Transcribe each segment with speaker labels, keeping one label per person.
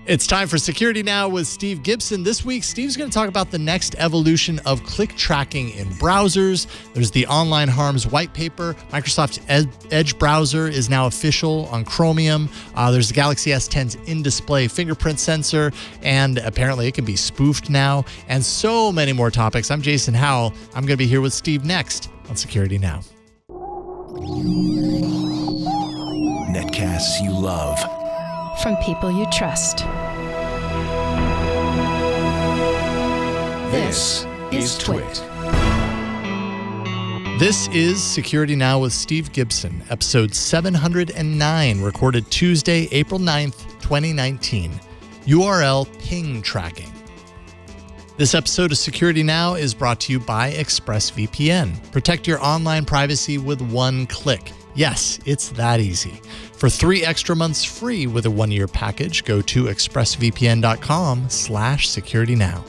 Speaker 1: It's time for Security Now with Steve Gibson. This week, Steve's going to talk about the next evolution of click tracking in browsers. There's the Online Harms white paper. Microsoft's Edge browser is now official on Chromium. There's the Galaxy S10's in-display fingerprint sensor, and apparently it can be spoofed now, and so many more topics. I'm Jason Howell. I'm going to be here with Steve next on Security Now.
Speaker 2: Netcasts you love.
Speaker 3: From people you trust.
Speaker 2: This is Twit.
Speaker 1: This is Security Now with Steve Gibson, episode 709, recorded Tuesday, April 9th, 2019. URL ping tracking. This episode of Security Now is brought to you by Expressvpn. Protect your online privacy with one click. Yes, it's that easy. For 3 extra months free with a 1-year package, go to expressvpn.com/securitynow.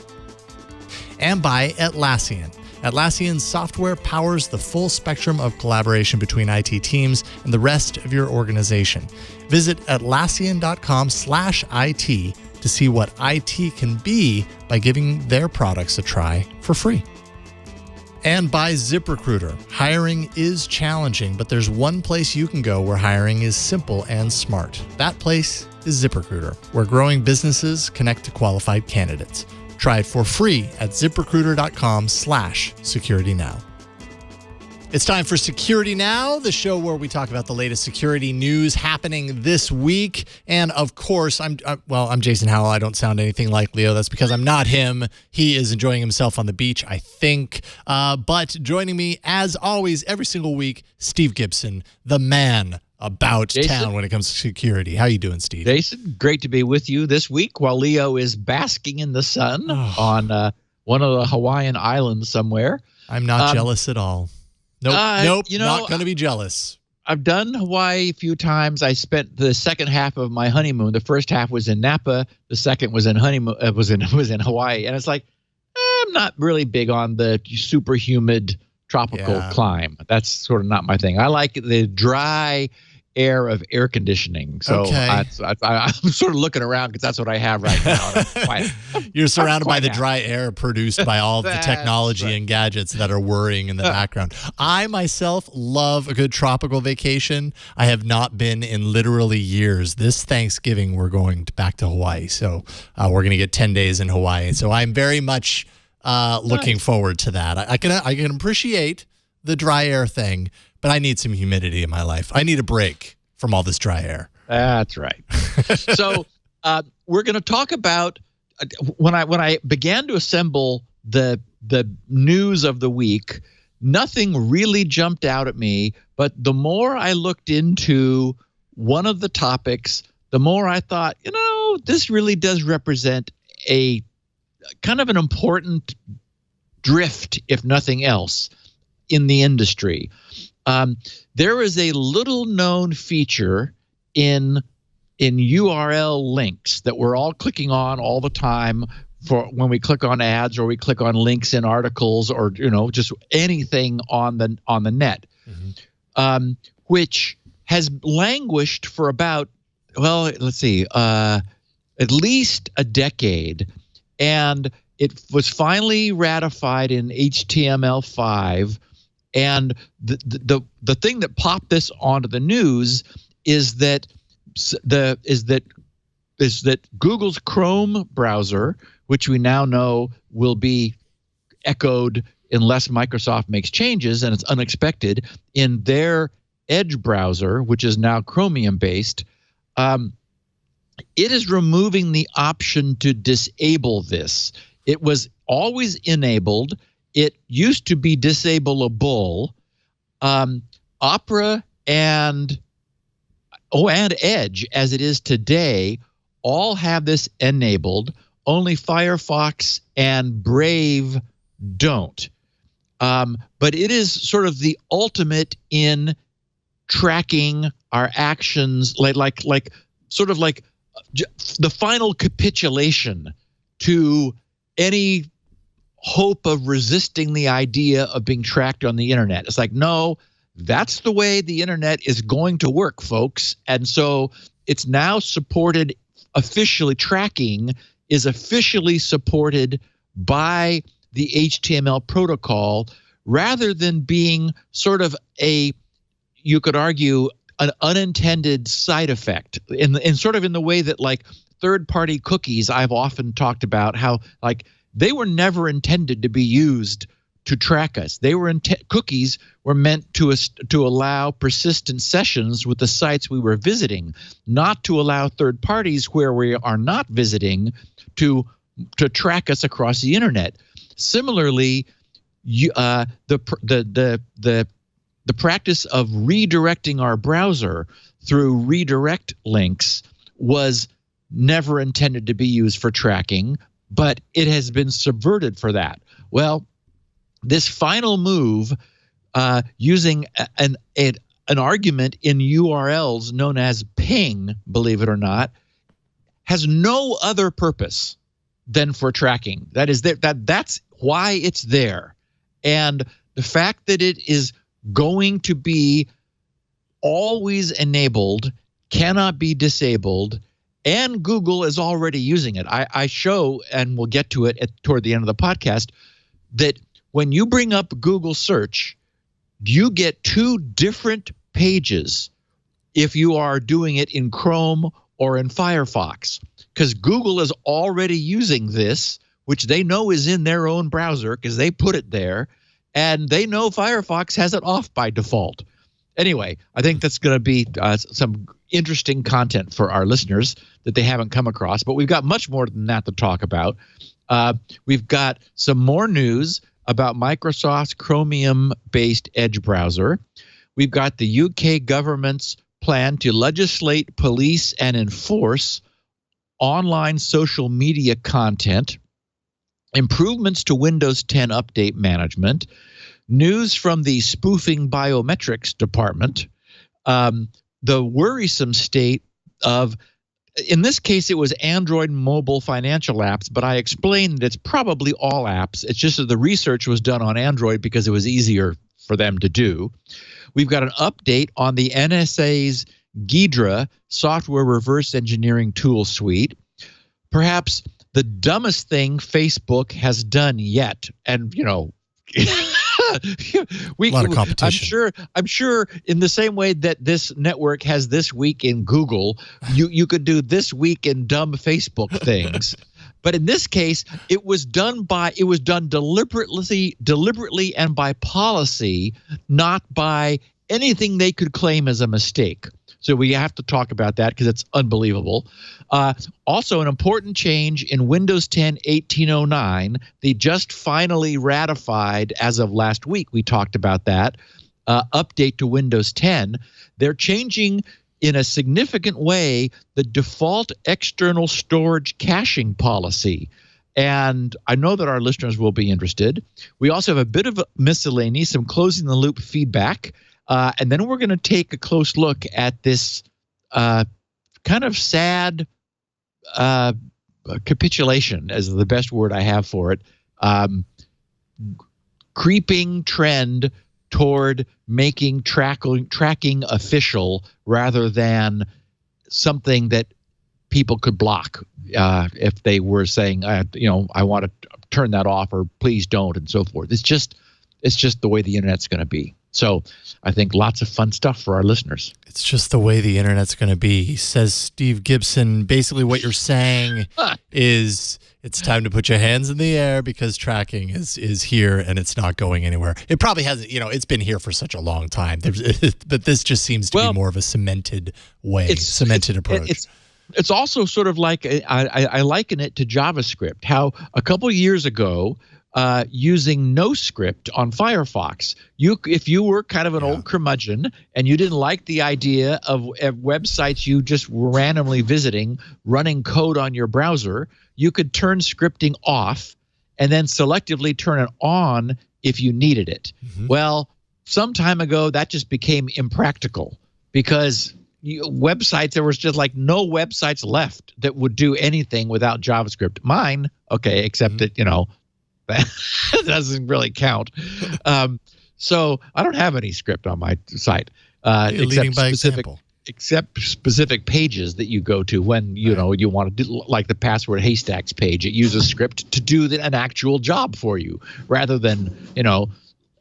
Speaker 1: And by Atlassian. Atlassian's software powers the full spectrum of collaboration between IT teams and the rest of your organization. Visit atlassian.com/IT to see what IT can be by giving their products a try for free. And by ZipRecruiter. Hiring is challenging, but there's one place you can go where hiring is simple and smart. That place is ZipRecruiter, where growing businesses connect to qualified candidates. Try it for free at ziprecruiter.com/securitynow. It's time for Security Now, the show where we talk about the latest security news happening this week. And of course, I'm Jason Howell. I don't sound anything like Leo. That's because I'm not him. He is enjoying himself on the beach, I think. But joining me, as always, every single week, Steve Gibson, the man about town when it comes to security. How you doing, Steve?
Speaker 4: Jason, great to be with you this week while Leo is basking in the sun on one of the Hawaiian islands somewhere.
Speaker 1: I'm not jealous at all. Nope, not going to be jealous.
Speaker 4: I've done Hawaii a few times. I spent the second half of my honeymoon. The first half was in Napa. The second was in was in Hawaii. And it's like, I'm not really big on the super humid tropical climb. That's sort of not my thing. I like the dry air of air conditioning. So I'm sort of looking around because that's what I have right now.
Speaker 1: You're surrounded by the dry air produced by all of the technology and gadgets that are whirring in the background. I myself love a good tropical vacation. I have not been in literally years. This Thanksgiving, we're going back to Hawaii. So we're going to get 10 days in Hawaii. So I'm very much looking forward to that. I can appreciate the dry air thing, but I need some humidity in my life. I need a break from all this dry air.
Speaker 4: That's right. So we're going to talk about when I began to assemble the news of the week, nothing really jumped out at me, but the more I looked into one of the topics, the more I thought, this really does represent a kind of an important drift, if nothing else, in the industry. There is a little known feature in URL links that we're all clicking on all the time for when we click on ads or we click on links in articles or just anything on the net, which has languished for about at least a decade, and it was finally ratified in HTML5. And the thing that popped this onto the news is that Google's Chrome browser, which we now know will be echoed unless Microsoft makes changes, and it's unexpected, in their Edge browser, which is now Chromium-based, it is removing the option to disable this. It was always enabled. It used to be disableable. Opera and Edge, as it is today, all have this enabled. Only Firefox and Brave don't. But it is sort of the ultimate in tracking our actions, like the final capitulation to any hope of resisting the idea of being tracked on the internet. It's like, no, that's the way the internet is going to work, folks. And so it's now supported officially tracking is officially supported by the HTML protocol, rather than being sort of you could argue, an unintended side effect in sort of in the way that like third-party cookies I've often talked about, how like they were never intended to be used to track us. They were cookies were meant to allow persistent sessions with the sites we were visiting, not to allow third parties where we are not visiting to track us across the internet. Similarly, the practice of redirecting our browser through redirect links was never intended to be used for tracking, but it has been subverted for that. Well, this final move, using an argument in URLs known as ping, believe it or not, has no other purpose than for tracking. That's why it's there. And the fact that it is going to be always enabled, cannot be disabled, and Google is already using it. I show, and we'll get to it toward the end of the podcast, that when you bring up Google search, you get two different pages if you are doing it in Chrome or in Firefox, because Google is already using this, which they know is in their own browser because they put it there, and they know Firefox has it off by default. Anyway, I think that's going to be some interesting content for our listeners that they haven't come across, but we've got much more than that to talk about. We've got some more news about Microsoft's Chromium-based Edge browser. We've got the UK government's plan to legislate, police, and enforce online social media content, improvements to Windows 10 update management, news from the spoofing biometrics department, the worrisome state of, in this case, it was Android mobile financial apps, but I explained that it's probably all apps. It's just that the research was done on Android because it was easier for them to do. We've got an update on the NSA's GHIDRA software reverse engineering tool suite. Perhaps the dumbest thing Facebook has done yet, and a lot of competition. I'm sure in the same way that this network has This Week in Google, you could do This Week in dumb Facebook things. But in this case, it was done deliberately and by policy, not by anything they could claim as a mistake. So we have to talk about that because it's unbelievable. Also, an important change in Windows 10 1809, they just finally ratified as of last week. We talked about that update to Windows 10. They're changing in a significant way the default external storage caching policy. And I know that our listeners will be interested. We also have a bit of a miscellany, some closing the loop feedback. And then we're going to take a close look at this kind of sad capitulation, as the best word I have for it, creeping trend toward making tracking official rather than something that people could block if they were saying, I want to turn that off, or please don't, and so forth. It's just the way the internet's going to be. So I think lots of fun stuff for our listeners.
Speaker 1: It's just the way the internet's going to be, says Steve Gibson. Basically what you're saying is it's time to put your hands in the air because tracking is here and it's not going anywhere. It probably hasn't, it's been here for such a long time. But this just seems to be more of a cemented approach.
Speaker 4: It's also sort of like, I liken it to JavaScript, how a couple of years ago, using NoScript on Firefox, if you were kind of an old curmudgeon and you didn't like the idea of websites you just were randomly visiting running code on your browser, you could turn scripting off and then selectively turn it on if you needed it. Mm-hmm. Well, some time ago that just became impractical because websites, there was just like no websites left that would do anything without JavaScript. Mine, okay, except that that doesn't really count. So I don't have any script on my site.
Speaker 1: You're leading by example.
Speaker 4: except specific pages that you go to when you want to do, like the password haystacks page. It uses script to do an actual job for you rather than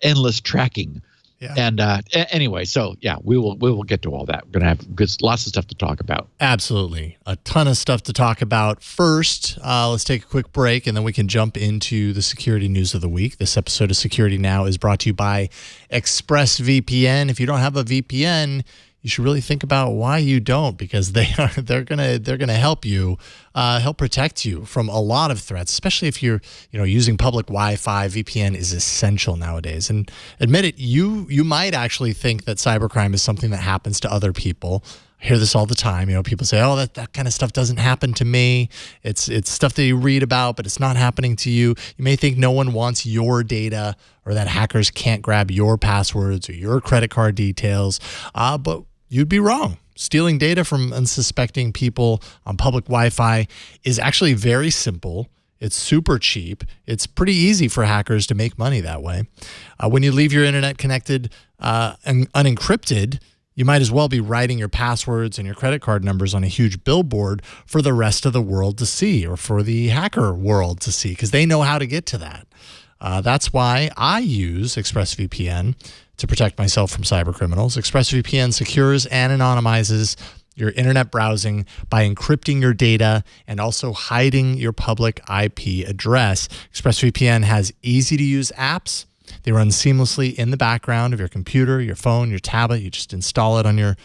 Speaker 4: endless tracking. Yeah. And anyway, so yeah, we will get to all that. We're going to have lots of stuff to talk about.
Speaker 1: Absolutely. A ton of stuff to talk about. First, let's take a quick break, and then we can jump into the security news of the week. This episode of Security Now is brought to you by Expressvpn. If you don't have a VPN, you should really think about why you don't, because they're gonna help you, help protect you from a lot of threats, especially if you're using public Wi-Fi. VPN is essential nowadays. And admit it, you might actually think that cybercrime is something that happens to other people. I hear this all the time. People say, "Oh, that kind of stuff doesn't happen to me. It's stuff that you read about, but it's not happening to you." You may think no one wants your data, or that hackers can't grab your passwords or your credit card details, but you'd be wrong. Stealing data from unsuspecting people on public Wi-Fi is actually very simple. It's super cheap. It's pretty easy for hackers to make money that way. When you leave your internet connected and unencrypted, you might as well be writing your passwords and your credit card numbers on a huge billboard for the rest of the world to see, or for the hacker world to see, because they know how to get to that. That's why I use Expressvpn to protect myself from cybercriminals. Expressvpn secures and anonymizes your internet browsing by encrypting your data and also hiding your public IP address. Expressvpn has easy-to-use apps. They run seamlessly in the background of your computer, your phone, your tablet. You just install it on your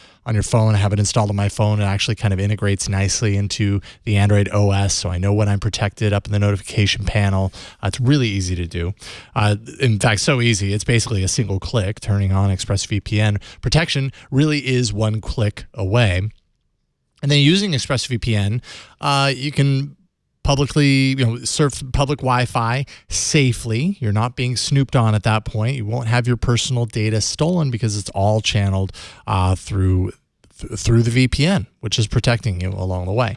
Speaker 1: phone. I have it installed on my phone. It actually kind of integrates nicely into the Android OS, so I know when I'm protected up in the notification panel. It's really easy to do. In fact, so easy, it's basically a single click. Turning on Expressvpn protection really is one click away. And then using Expressvpn, you can publicly, surf public Wi-Fi safely. You're not being snooped on at that point. You won't have your personal data stolen because it's all channeled through the VPN, which is protecting you along the way,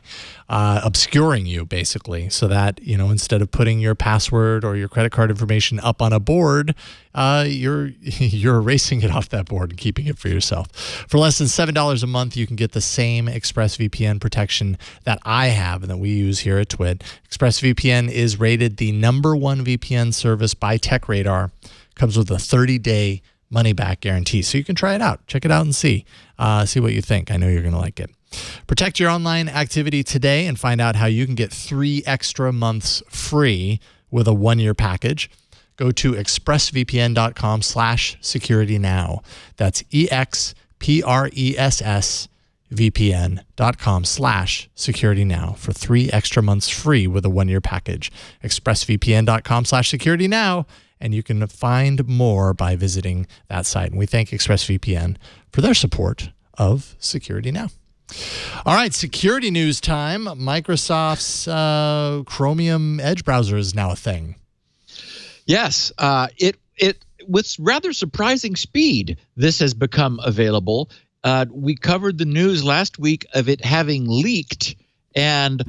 Speaker 1: obscuring you basically, so that instead of putting your password or your credit card information up on a board, you're erasing it off that board and keeping it for yourself. For less than $7 a month, you can get the same ExpressVPN protection that I have and that we use here at TWiT. ExpressVPN is rated the #1 VPN service by TechRadar. Comes with a 30-day money-back guarantee, so you can try it out. Check it out and see what you think. I know you're going to like it. Protect your online activity today and find out how you can get 3 extra months free with a 1-year package. Go to expressvpn.com/securitynow. That's expressvpn.com/securitynow for 3 extra months free with a 1-year package. expressvpn.com/securitynow. And you can find more by visiting that site. And we thank ExpressVPN for their support of Security Now. All right, security news time. Microsoft's Chromium Edge browser is now a thing.
Speaker 4: Yes, it with rather surprising speed, this has become available. We covered the news last week of it having leaked. And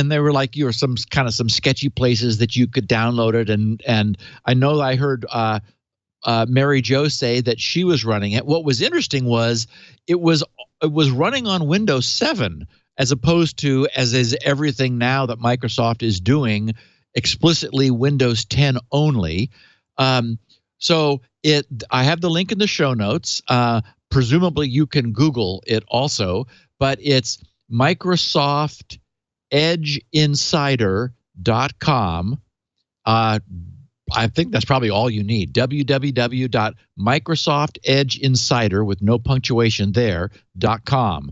Speaker 4: there were some sketchy places that you could download it, and I know I heard Mary Jo say that she was running it. What was interesting was it was running on Windows 7 as opposed to, as is everything now that Microsoft is doing, explicitly Windows 10 only. So I have the link in the show notes. Presumably you can Google it also, but it's MicrosoftEdgeInsider.com. I think that's probably all you need. www.MicrosoftEdgeInsider with no punctuation there.com.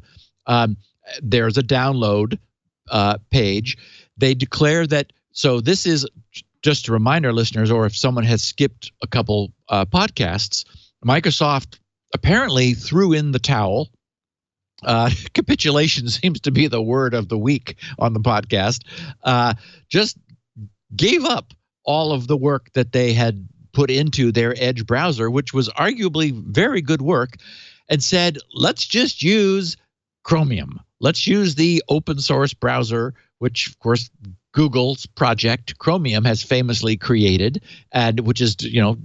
Speaker 4: There's a download page. They declare that. So this is just to remind our listeners, or if someone has skipped a couple podcasts, Microsoft apparently threw in the towel. Capitulation seems to be the word of the week on the podcast. Just gave up all of the work that they had put into their Edge browser, which was arguably very good work, and said, let's just use Chromium. Let's use the open source browser, which of course Google's project Chromium has famously created, and which is the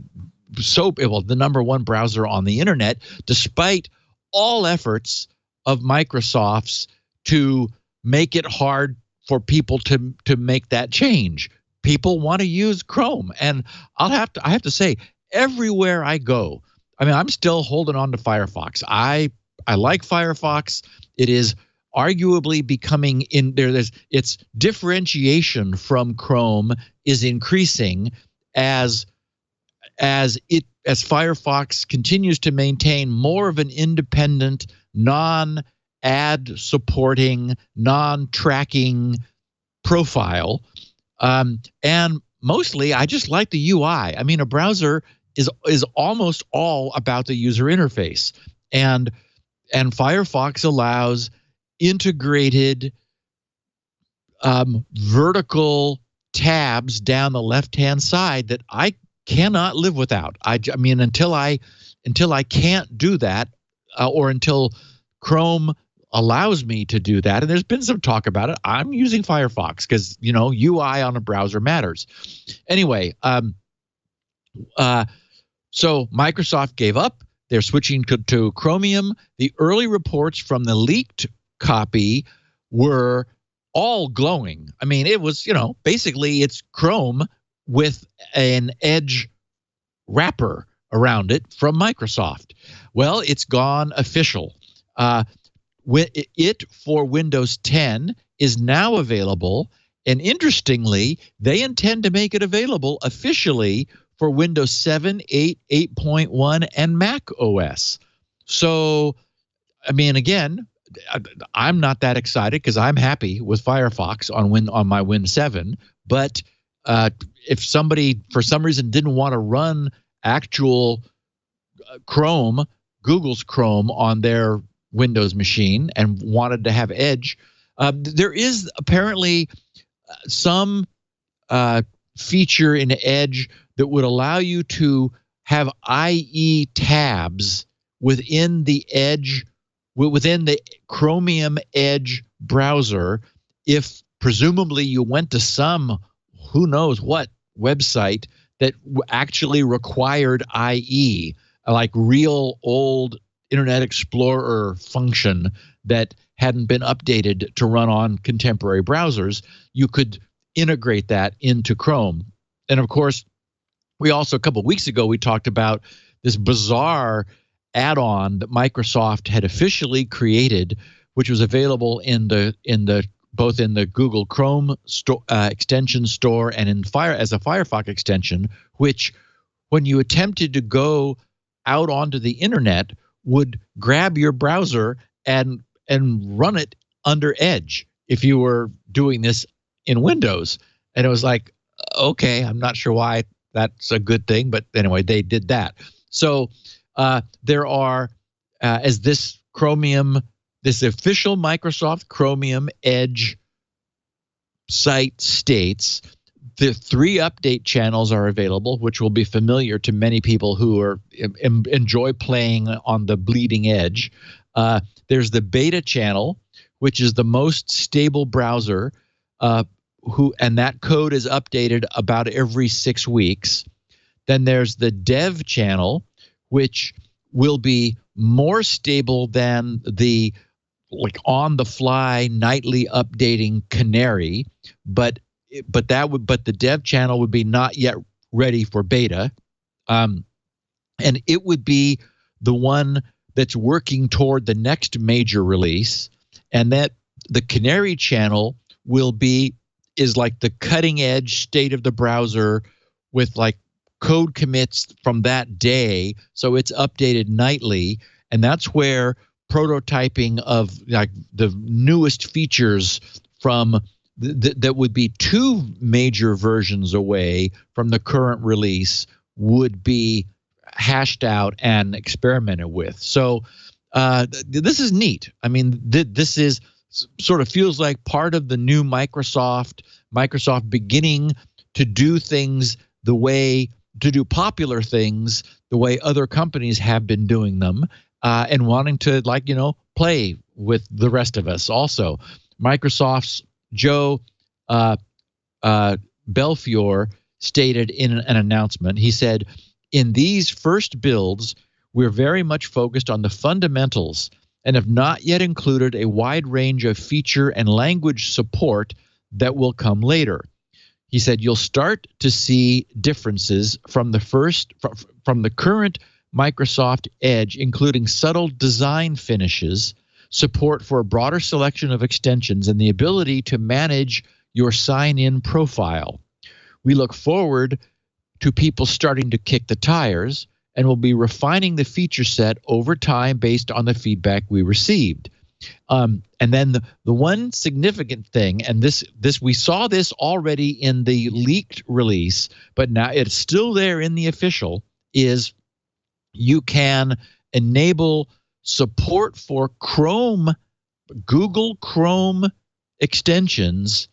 Speaker 4: #1 browser on the internet, despite all efforts of Microsoft's to make it hard for people to make that change. People want to use Chrome, and I have to say, everywhere I go, I mean, I'm still holding on to Firefox. I like Firefox. It is arguably becoming in there. There's its differentiation from Chrome is increasing as Firefox continues to maintain more of an independent, non-ad supporting, non-tracking profile. And mostly, I just like the UI. I mean, a browser is almost all about the user interface, and Firefox allows integrated vertical tabs down the left-hand side that I cannot live without. I mean, until I can't do that, or until Chrome allows me to do that, and there's been some talk about it, I'm using Firefox because, you know, UI on a browser matters. Anyway, so Microsoft gave up. They're switching to Chromium. The early reports from the leaked copy were all glowing. I mean, it was, you know, basically it's Chrome with an Edge wrapper around it from Microsoft. Well, it's gone official. It for Windows 10 is now available, and interestingly, they intend to make it available officially for Windows 7, 8, 8.1, and Mac OS. So, I mean, again, I'm not that excited because I'm happy with Firefox on my Win 7. But if somebody for some reason didn't want to run actual Chrome, Google's Chrome on their Windows machine and wanted to have Edge, there is apparently some feature in Edge that would allow you to have IE tabs within the Edge, within the Chromium Edge browser, if presumably you went to some who knows what website that actually required IE, like real old Internet Explorer function that hadn't been updated to run on contemporary browsers. You could integrate that into Chrome. And of course, we also, a couple of weeks ago, we talked about this bizarre add-on that Microsoft had officially created, which was available both in the Google Chrome extension store and as a Firefox extension, which, when you attempted to go out onto the internet, would grab your browser and run it under Edge if you were doing this in Windows. And it was like, okay, I'm not sure why that's a good thing, but anyway, they did that. So there are, as this official Microsoft Chromium Edge site states, the 3 update channels are available, which will be familiar to many people who enjoy playing on the bleeding edge. There's the beta channel, which is the most stable browser, and that code is updated about every 6 weeks. Then there's the dev channel, which will be more stable than the on-the-fly nightly updating Canary, but the dev channel would be not yet ready for beta, and it would be the one that's working toward the next major release, and that the Canary channel is like the cutting edge state of the browser with like code commits from that day, so it's updated nightly, and that's where prototyping of like the newest features from that would be 2 major versions away from the current release would be hashed out and experimented with. So this is neat. I mean, this is sort of feels like part of the new Microsoft beginning to do things to do popular things the way other companies have been doing them, and wanting to play with the rest of us also. Microsoft's Joe Belfiore stated in an announcement, he said, "In these first builds, we're very much focused on the fundamentals and have not yet included a wide range of feature and language support that will come later. He said you'll start to see differences from the current Microsoft Edge, including subtle design finishes, support for a broader selection of extensions, and the ability to manage your sign-in profile. We look forward to people starting to kick the tires, and we'll be refining the feature set over time based on the feedback we received. And then the one significant thing, and this we saw this already in the leaked release, but now it's still there in the official, is you can enable support for Google Chrome extensions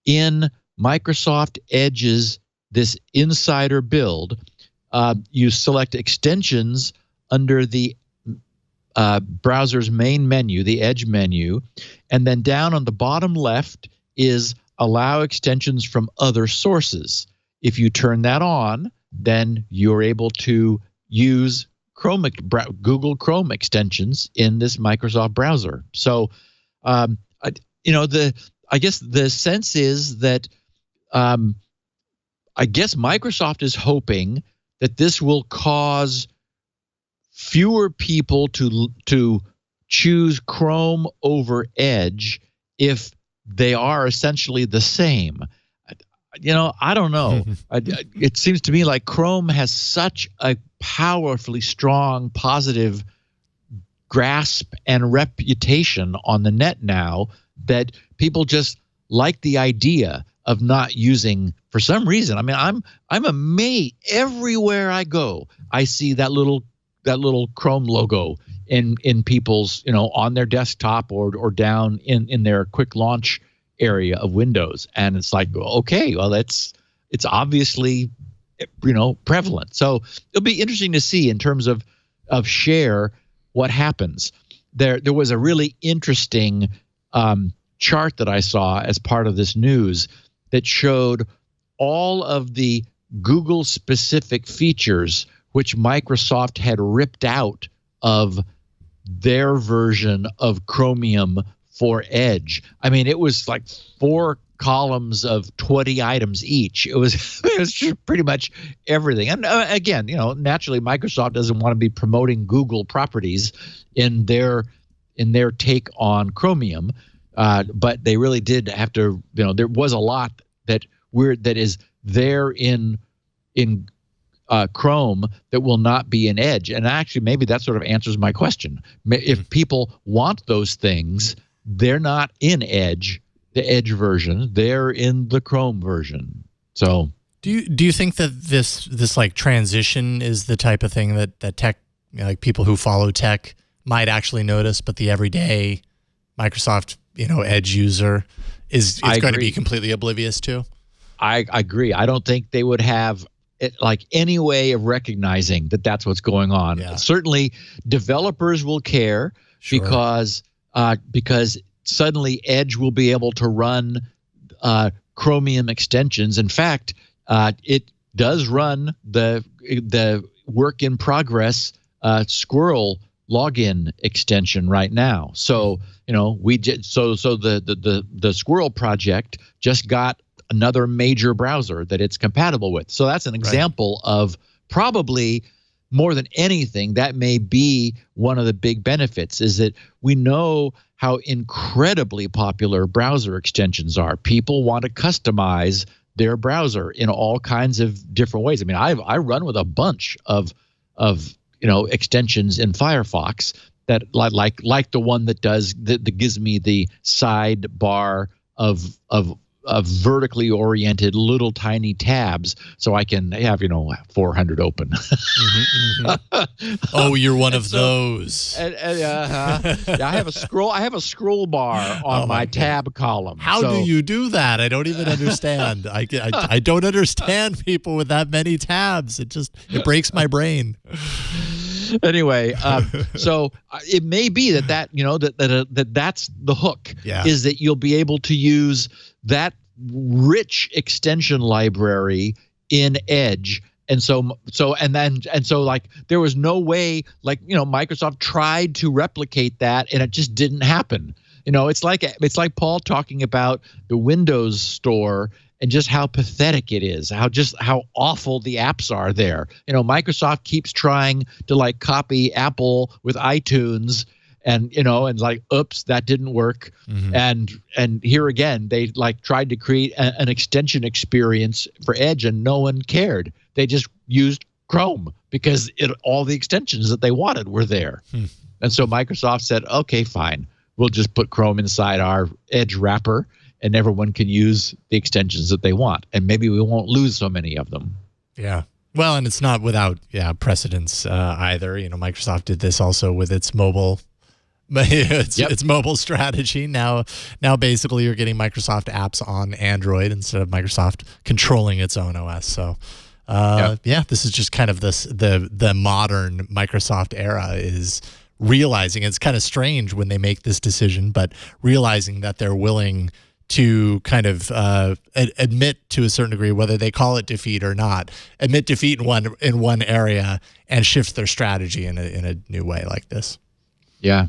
Speaker 4: in Microsoft Edge's this insider build. You select extensions under the browser's main menu, the Edge menu, and then down on the bottom left is allow extensions from other sources. If you turn that on, then you're able to use Google Chrome extensions in this Microsoft browser. So, I guess the sense is that I guess Microsoft is hoping that this will cause fewer people to choose Chrome over Edge if they are essentially the same. I don't know. It seems to me like Chrome has such a powerfully strong positive grasp and reputation on the net now that people just like the idea of not using for some reason. I mean, I'm amazed everywhere I go. I see that little Chrome logo in people's, on their desktop or down in their quick launch area of Windows, and it's like, okay, well, it's obviously prevalent. So it'll be interesting to see in terms of share what happens. There was a really interesting chart that I saw as part of this news that showed all of the Google specific features which Microsoft had ripped out of their version of Chromium for Edge. I mean, it was like 4 columns of 20 items each. It was pretty much everything. And again, naturally Microsoft doesn't want to be promoting Google properties in their take on Chromium, but they really did have to. There was a lot that is there in Chrome that will not be in Edge. And actually, maybe that sort of answers my question. If people want those things, they're not in Edge, the Edge version. They're in the Chrome version. So,
Speaker 1: do you think that this like transition is the type of thing that tech, like people who follow tech, might actually notice, but the everyday Microsoft Edge user is going to be completely oblivious to?
Speaker 4: I agree. I don't think they would have any way of recognizing that that's what's going on. Yeah. Certainly, developers will care. Sure. Because suddenly Edge will be able to run Chromium extensions. In fact, it does run the work in progress Squirrel login extension right now. So the Squirrel project just got another major browser that it's compatible with. So that's an example of probably more than anything, that may be one of the big benefits, is that we know how incredibly popular browser extensions are. People want to customize their browser in all kinds of different ways. I mean, I run with a bunch of extensions in Firefox that like the one that gives me the sidebar of vertically oriented little tiny tabs, so I can have 400 open.
Speaker 1: Oh, you're one of those.
Speaker 4: I have a scroll bar on my tab column.
Speaker 1: How do you do that? I don't even understand. I don't understand people with that many tabs. It breaks my brain.
Speaker 4: Anyway, so it may be that's the hook. Yeah. Is that you'll be able to use that rich extension library in Edge And so like there was no way, like, Microsoft tried to replicate that and it just didn't happen. It's like Paul talking about the Windows Store and just how pathetic it is, how awful the apps are there. Microsoft keeps trying to like copy Apple with iTunes, and like, oops, that didn't work. And here again, they like tried to create an extension experience for Edge, and no one cared. They just used Chrome because all the extensions that they wanted were there. And so Microsoft said, okay, fine, we'll just put Chrome inside our Edge wrapper, and everyone can use the extensions that they want, and maybe we won't lose so many of them. Yeah.
Speaker 1: Well, and it's not without precedence either. Microsoft did this also with its mobile. It's mobile strategy. Now basically you're getting Microsoft apps on Android instead of Microsoft controlling its own OS. So this is just kind of the modern Microsoft era is realizing, it's kind of strange when they make this decision, but realizing that they're willing to kind of admit to a certain degree, whether they call it defeat or not, admit defeat in one area and shift their strategy in a new way like this.
Speaker 4: Yeah.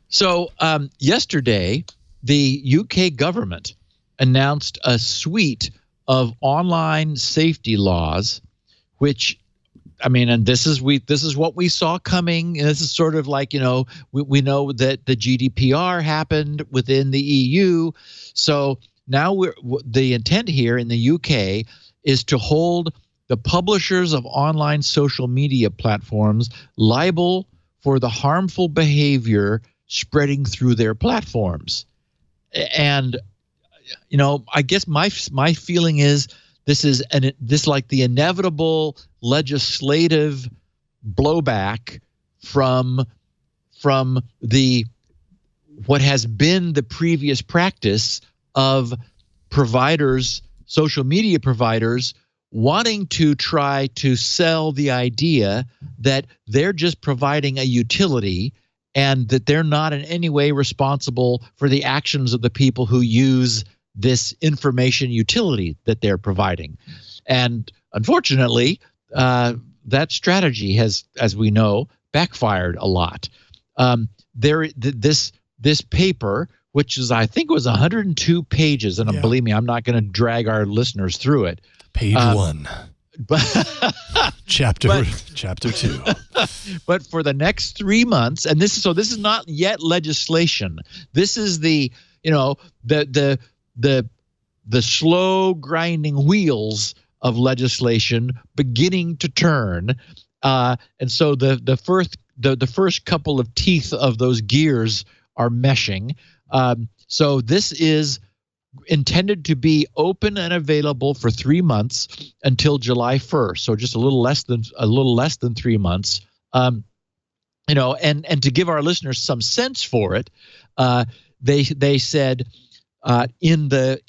Speaker 4: So yesterday, the UK government announced a suite of online safety laws, which, and this is what we saw coming. This is sort of like, we know that the GDPR happened within the EU. So now the intent here in the UK is to hold the publishers of online social media platforms liable for the harmful behavior spreading through their platforms. And, I guess my feeling is this like the inevitable legislative blowback from what has been the previous practice of providers, social media providers, wanting to try to sell the idea that they're just providing a utility and that they're not in any way responsible for the actions of the people who use this information utility that they're providing. And unfortunately, that strategy has, as we know, backfired a lot. This paper, which is, I think it was 102 pages, and believe me, I'm not going to drag our listeners through it.
Speaker 1: Page 1. Chapter 2.
Speaker 4: But for the next 3 months, and this is not yet legislation. This is the slow grinding wheels of legislation beginning to turn, and so the first couple of teeth of those gears are meshing. So this is intended to be open and available for 3 months until July 1st. So just a little less than 3 months. And to give our listeners some sense for it, they said in the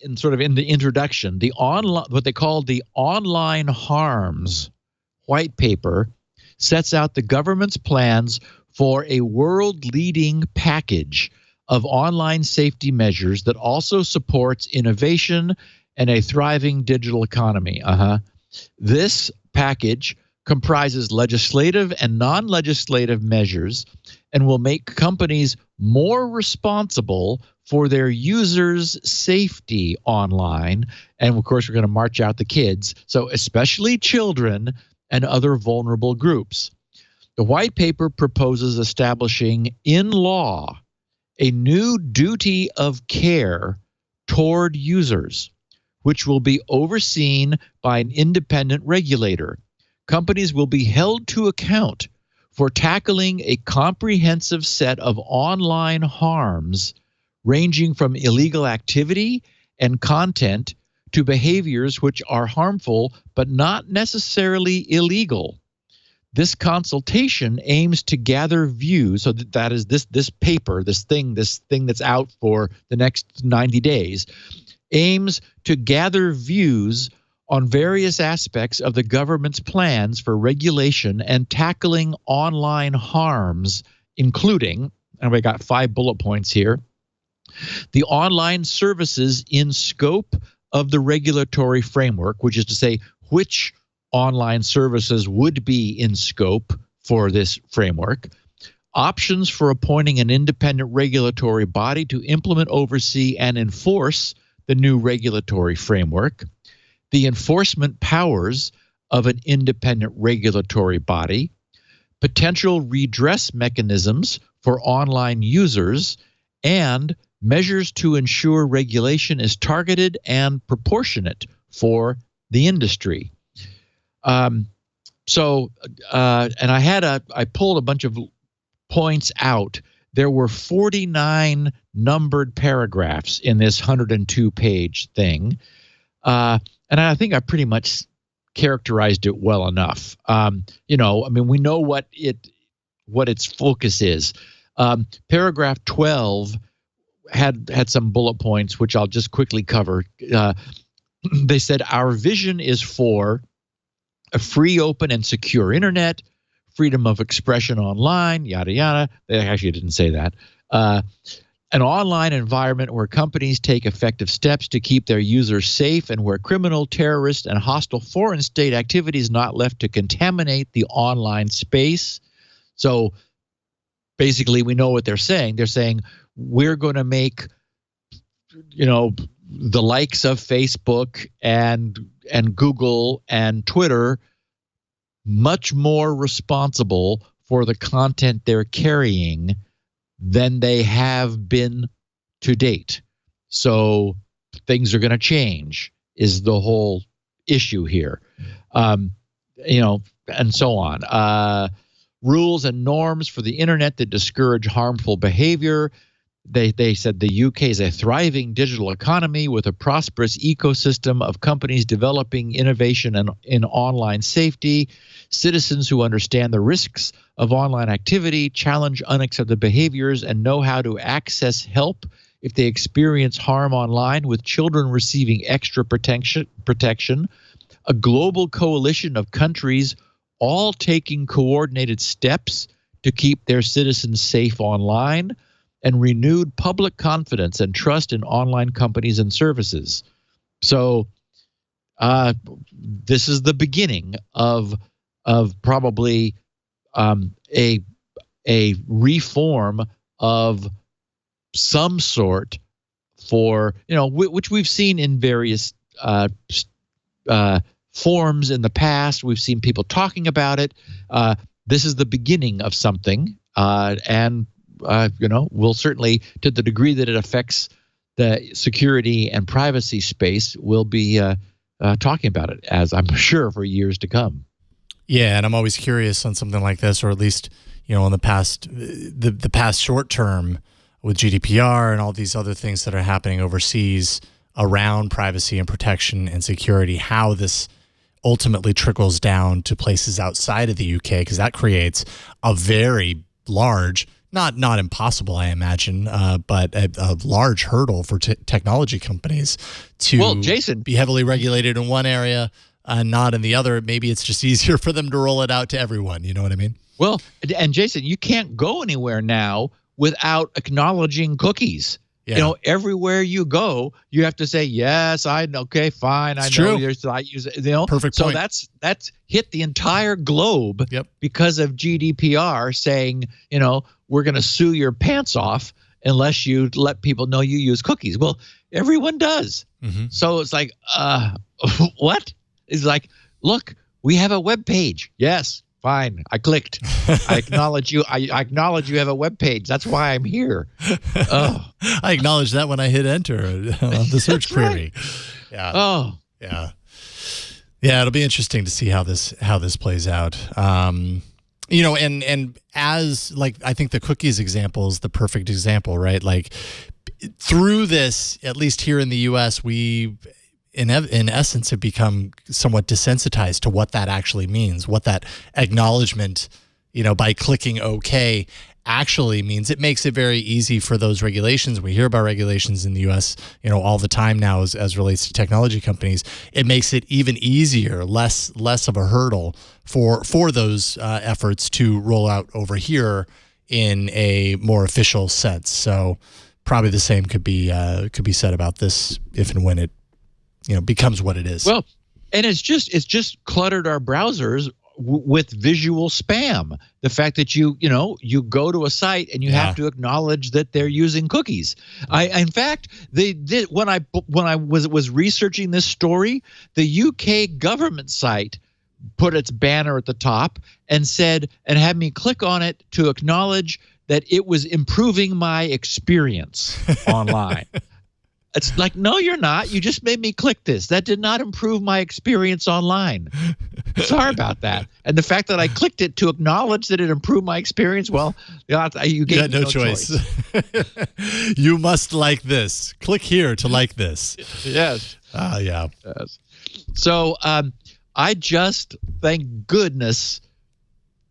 Speaker 4: introduction, what they call the online harms white paper sets out the government's plans for a world-leading package of online safety measures that also supports innovation and a thriving digital economy. This package comprises legislative and non-legislative measures and will make companies more responsible for their users' safety online. And of course, we're going to march out the kids, so especially children and other vulnerable groups. The white paper proposes establishing in law a new duty of care toward users, which will be overseen by an independent regulator. Companies will be held to account for tackling a comprehensive set of online harms ranging from illegal activity and content to behaviors which are harmful but not necessarily illegal. This consultation aims to gather views, so that is this paper, this thing that's out for the next 90 days, aims to gather views on various aspects of the government's plans for regulation and tackling online harms, including, and we got 5 bullet points here, the online services in scope of the regulatory framework, which is to say which online services would be in scope for this framework. Options for appointing an independent regulatory body to implement, oversee, and enforce the new regulatory framework. The enforcement powers of an independent regulatory body. Potential redress mechanisms for online users, and measures to ensure regulation is targeted and proportionate for the industry. And I pulled a bunch of points out. There were 49 numbered paragraphs in this 102-page thing, and I think I pretty much characterized it well enough. We know what its focus is. Paragraph 12 had some bullet points, which I'll just quickly cover. They said, our vision is for a free, open, and secure internet, freedom of expression online, yada, yada. They actually didn't say that. An online environment where companies take effective steps to keep their users safe and where criminal, terrorist, and hostile foreign state activity is not left to contaminate the online space. So basically, we know what they're saying. They're saying we're going to make, the likes of Facebook and Google and Twitter much more responsible for the content they're carrying than they have been to date. So things are going to change is the whole issue here. And so on. Rules and norms for the internet that discourage harmful behavior. They said the UK is a thriving digital economy with a prosperous ecosystem of companies developing innovation in online safety, citizens who understand the risks of online activity, challenge unacceptable behaviors, and know how to access help if they experience harm online, with children receiving extra protection, a global coalition of countries all taking coordinated steps to keep their citizens safe online, and renewed public confidence and trust in online companies and services. So this is the beginning of probably a reform of some sort for, which we've seen in various forms in the past. We've seen people talking about it. This is the beginning of something, and we'll certainly, to the degree that it affects the security and privacy space, we'll be talking about it, as I'm sure, for years to come.
Speaker 1: Yeah, and I'm always curious on something like this, or at least, in the past short term with GDPR and all these other things that are happening overseas around privacy and protection and security, how this ultimately trickles down to places outside of the UK, because that creates a very large, not impossible, I imagine, but a large hurdle for technology companies to be heavily regulated in one area and not in the other. Maybe it's just easier for them to roll it out to everyone. You know what I mean?
Speaker 4: Well, and Jason, you can't go anywhere now without acknowledging cookies. Yeah. Everywhere you go, you have to say, yes, okay, fine. I know I use it.
Speaker 1: Perfect point.
Speaker 4: So that's hit the entire globe.
Speaker 1: Yep. Because
Speaker 4: of GDPR saying, we're going to sue your pants off unless you let people know you use cookies. Well, everyone does. Mm-hmm. So it's like, what? It's like, look, we have a web page. Yes. Fine. I clicked. I acknowledge you. I acknowledge you have a web page. That's why I'm here. Oh.
Speaker 1: I acknowledge that when I hit enter on the search query.
Speaker 4: Right.
Speaker 1: Yeah.
Speaker 4: Oh.
Speaker 1: Yeah. Yeah. It'll be interesting to see how this plays out. And as I think the cookies example is the perfect example, right? Like through this, at least here in the US, we in essence have become somewhat desensitized to what that actually means, what that acknowledgement, by clicking OK actually means. It makes it very easy for those regulations. We hear about regulations in the US, all the time now as relates to technology companies. It makes it even easier, less of a hurdle for those efforts to roll out over here in a more official sense. So probably the same could be said about this if and when it becomes what it is.
Speaker 4: Well, And it's just cluttered our browsers with visual spam. The fact that you go to a site and you have to acknowledge that they're using cookies. In fact, they did when I was researching this story, the UK government site put its banner at the top and had me click on it to acknowledge that it was improving my experience online. It's like, no, you're not. You just made me click this. That did not improve my experience online. Sorry about that. And the fact that I clicked it to acknowledge that it improved my experience, well, you gave me no choice.
Speaker 1: You must like this. Click here to like this.
Speaker 4: Yes.
Speaker 1: Yeah.
Speaker 4: Yes. So I just, thank goodness,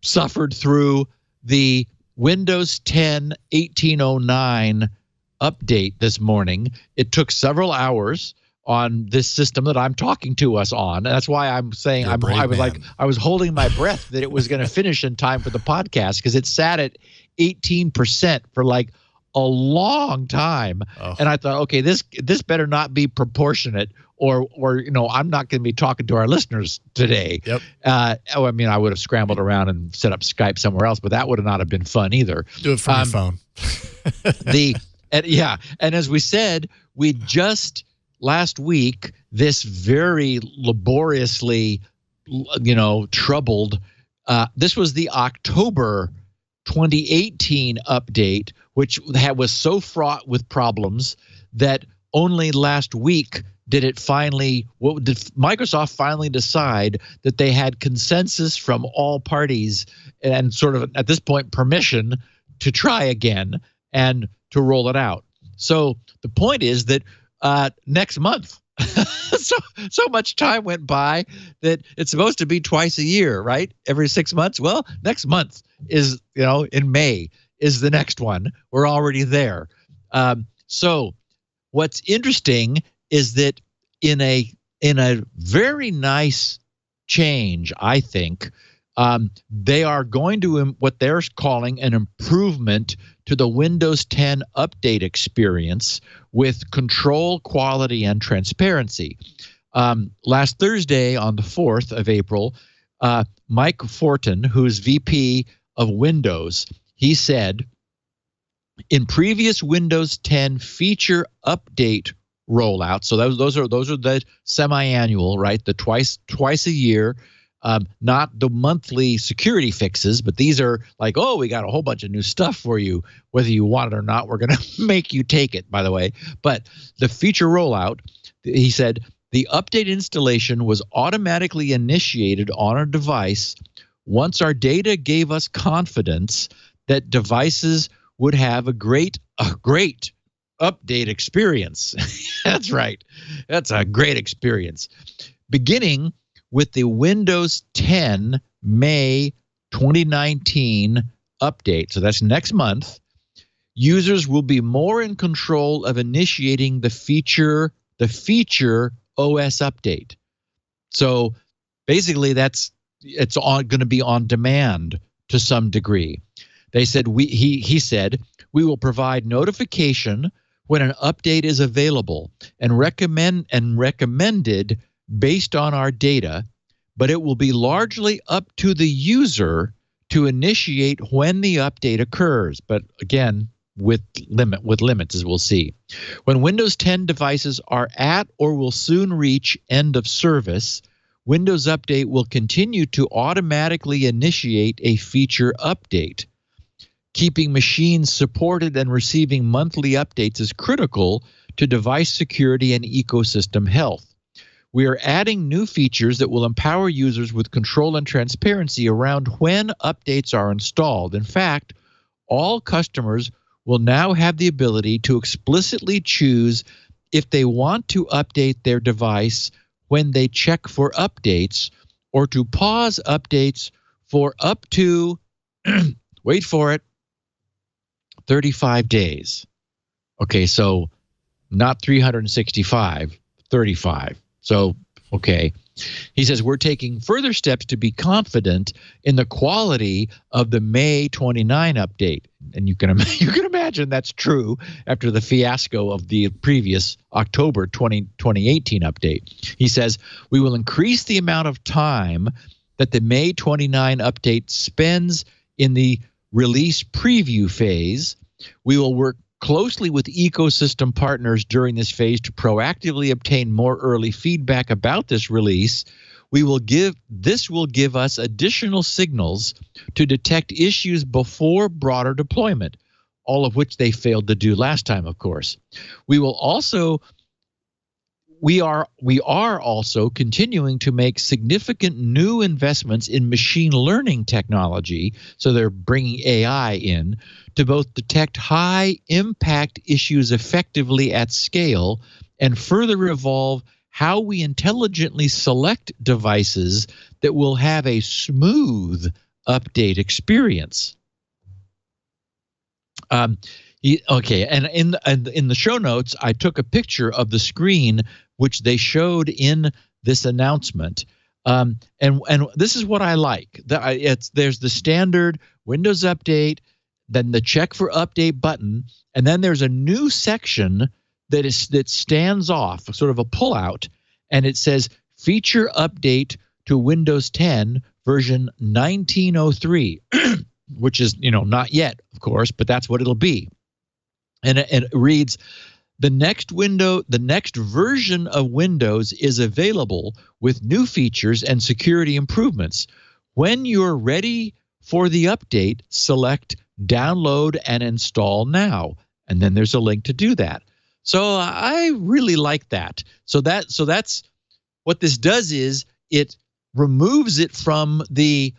Speaker 4: suffered through the Windows 10 1809 update this morning. It took several hours on this system that I'm talking to us on. And that's why I'm saying I was holding my breath that it was going to finish in time for the podcast, because it sat at 18% for like a long time. Oh. And I thought, okay, this better not be proportionate, or I'm not going to be talking to our listeners today. Yep. I mean, I would have scrambled around and set up Skype somewhere else, but that would not have been fun either.
Speaker 1: Do it from your phone.
Speaker 4: And as we said, we just last week, this very laboriously, troubled, this was the October 2018 update, which was so fraught with problems that only last week did Microsoft finally decide that they had consensus from all parties and sort of at this point permission to try again and to roll it out. So the point is that next month, so much time went by that it's supposed to be twice a year, right? Every 6 months. Well, next month is, in May is the next one. We're already there. So what's interesting is that in a very nice change, I think, they are going to what they're calling an improvement to the Windows 10 update experience with control, quality, and transparency. Last Thursday, on the 4th of April, Mike Fortin, who's VP of Windows, he said, in previous Windows 10 feature update rollout, so those are the semi-annual, right? The twice a year. Not the monthly security fixes, but these are like, oh, we got a whole bunch of new stuff for you. Whether you want it or not, we're going to make you take it, by the way. But the feature rollout, he said, the update installation was automatically initiated on our device once our data gave us confidence that devices would have a great update experience. That's right. That's a great experience. Beginning with the Windows 10 May 2019 update, so that's next month, users will be more in control of initiating the feature OS update. So basically it's going to be on demand to some degree. They said he said we will provide notification when an update is available and recommended based on our data, but it will be largely up to the user to initiate when the update occurs. But again, with limits, as we'll see. When Windows 10 devices are at or will soon reach end of service, Windows Update will continue to automatically initiate a feature update. Keeping machines supported and receiving monthly updates is critical to device security and ecosystem health. We are adding new features that will empower users with control and transparency around when updates are installed. In fact, all customers will now have the ability to explicitly choose if they want to update their device when they check for updates, or to pause updates for up to, wait for it, 35 days. Okay, so not 365, 35. So Okay. He says, we're taking further steps to be confident in the quality of the May 29 update. And you can imagine that's true after the fiasco of the previous October 2018 update. He says, we will increase the amount of time that the May 29 update spends in the release preview phase. We will work closely with ecosystem partners during this phase to proactively obtain more early feedback about this release. This will give us additional signals to detect issues before broader deployment, all of which they failed to do last time, of course. We are also continuing to make significant new investments in machine learning technology, so they're bringing AI in, to both detect high-impact issues effectively at scale and further evolve how we intelligently select devices that will have a smooth update experience. Okay, and in the show notes, I took a picture of the screen which they showed in this announcement, and this is what I like. There's the standard Windows Update, then the check for update button, and then there's a new section that stands off, sort of a pullout, and it says feature update to Windows 10 version 1903, which is not yet, of course, but that's what it'll be. And it reads, the next version of Windows is available with new features and security improvements. When you're ready for the update, select download and install now. And then there's a link to do that. So I really like that. So that's what this does, is it removes it from the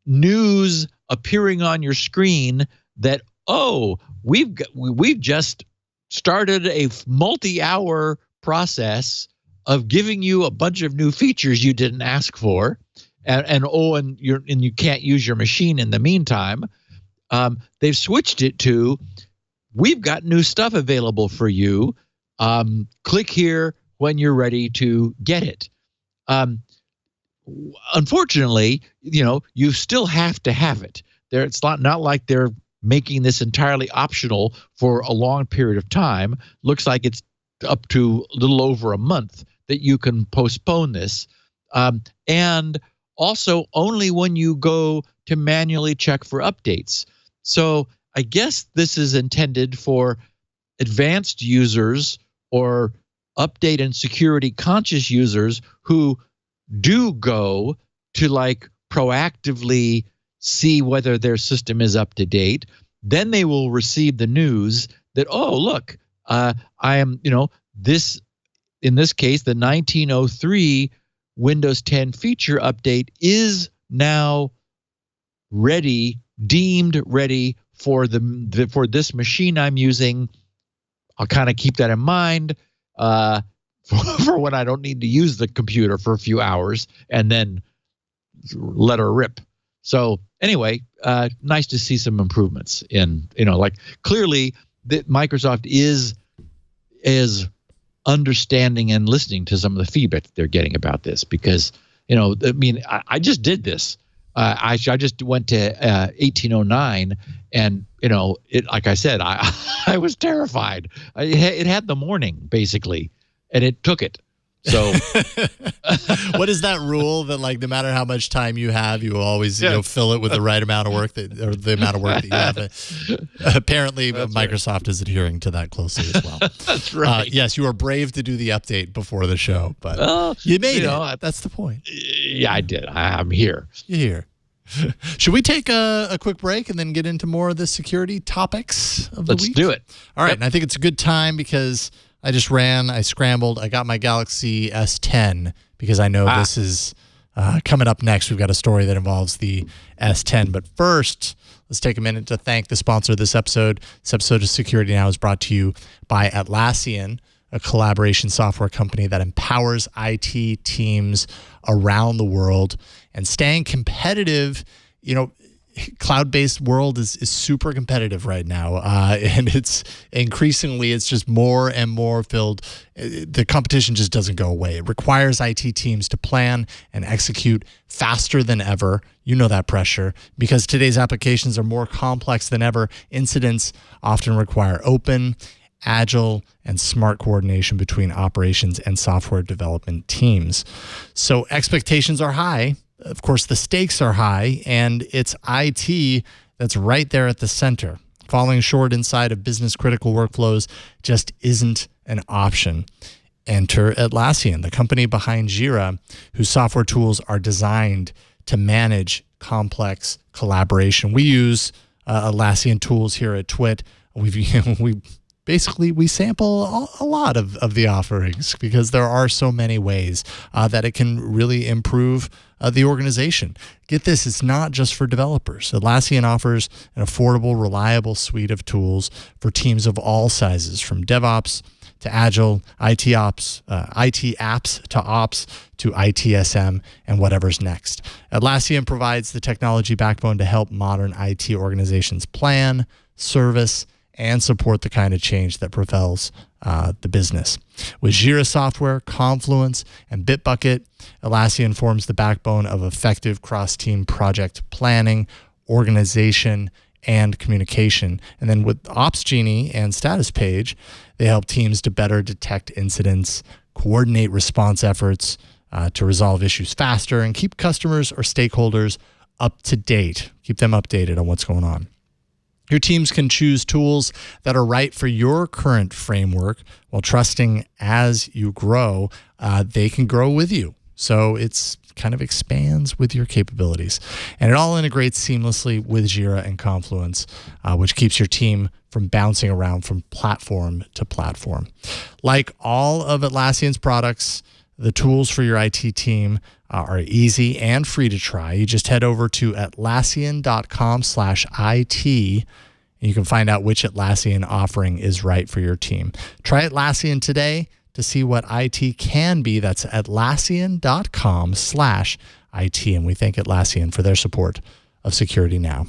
Speaker 4: news appearing on your screen that, oh, we've just started a multi-hour process of giving you a bunch of new features you didn't ask for, and you can't use your machine in the meantime. They've switched it to, we've got new stuff available for you. Click here when you're ready to get it. Unfortunately, you still have to have it. It's not like they're making this entirely optional for a long period of time. Looks like it's up to a little over a month that you can postpone this. And also only when you go to manually check for updates. So I guess this is intended for advanced users or update and security conscious users who do go to proactively see whether their system is up to date. Then they will receive the news that, oh, look, I am, this, in this case, the 1903 Windows 10 feature update is now ready, deemed ready for for this machine I'm using. I'll kind of keep that in mind for when I don't need to use the computer for a few hours, and then let her rip. So anyway, nice to see some improvements in, clearly that Microsoft is understanding and listening to some of the feedback that they're getting about this, because, I just did this. I just went to 1809, and like I said, I was terrified. It had the morning basically, and it took it. So
Speaker 1: what is that rule that no matter how much time you have, you will always fill it with the right amount of work or the amount of work that you have? Apparently Microsoft is adhering to that closely as well.
Speaker 4: That's right.
Speaker 1: Yes, you were brave to do the update before the show, but you made it. That's the point.
Speaker 4: Yeah, I did. I'm here.
Speaker 1: You're here. Should we take a quick break and then get into more of the security topics of the week?
Speaker 4: Let's do it.
Speaker 1: All right. And I think it's a good time because I scrambled, I got my Galaxy S10 because I know this is coming up next. We've got a story that involves the S10. But first, let's take a minute to thank the sponsor of this episode. This episode of Security Now is brought to you by Atlassian, a collaboration software company that empowers IT teams around the world. And staying competitive, cloud-based world is super competitive right now, and it's just more and more filled. The competition just doesn't go away. It requires IT teams to plan and execute faster than ever. You know that pressure, because today's applications are more complex than ever. Incidents often require open, agile, and smart coordination between operations and software development teams. So expectations are high. Of course, the stakes are high, and it's IT that's right there at the center. Falling short inside of business-critical workflows just isn't an option. Enter Atlassian, the company behind Jira, whose software tools are designed to manage complex collaboration. We use Atlassian tools here at Twit. We sample a lot of the offerings, because there are so many ways that it can really improve the organization. Get this, it's not just for developers. Atlassian offers an affordable, reliable suite of tools for teams of all sizes, from DevOps to Agile, IT apps to Ops to ITSM, and whatever's next. Atlassian provides the technology backbone to help modern IT organizations plan, service, and support the kind of change that propels the business. With Jira Software, Confluence, and Bitbucket, Atlassian forms the backbone of effective cross-team project planning, organization, and communication. And then with OpsGenie and Status Page, they help teams to better detect incidents, coordinate response efforts, to resolve issues faster, and keep customers or stakeholders up to date. Keep them updated on what's going on. Your teams can choose tools that are right for your current framework, while trusting as you grow, they can grow with you. So it's kind of expands with your capabilities. And it all integrates seamlessly with Jira and Confluence, which keeps your team from bouncing around from platform to platform. Like all of Atlassian's products, the tools for your IT team are easy and free to try. You just head over to Atlassian.com/IT, and you can find out which Atlassian offering is right for your team. Try Atlassian today to see what IT can be. That's Atlassian.com/IT, and we thank Atlassian for their support of Security Now.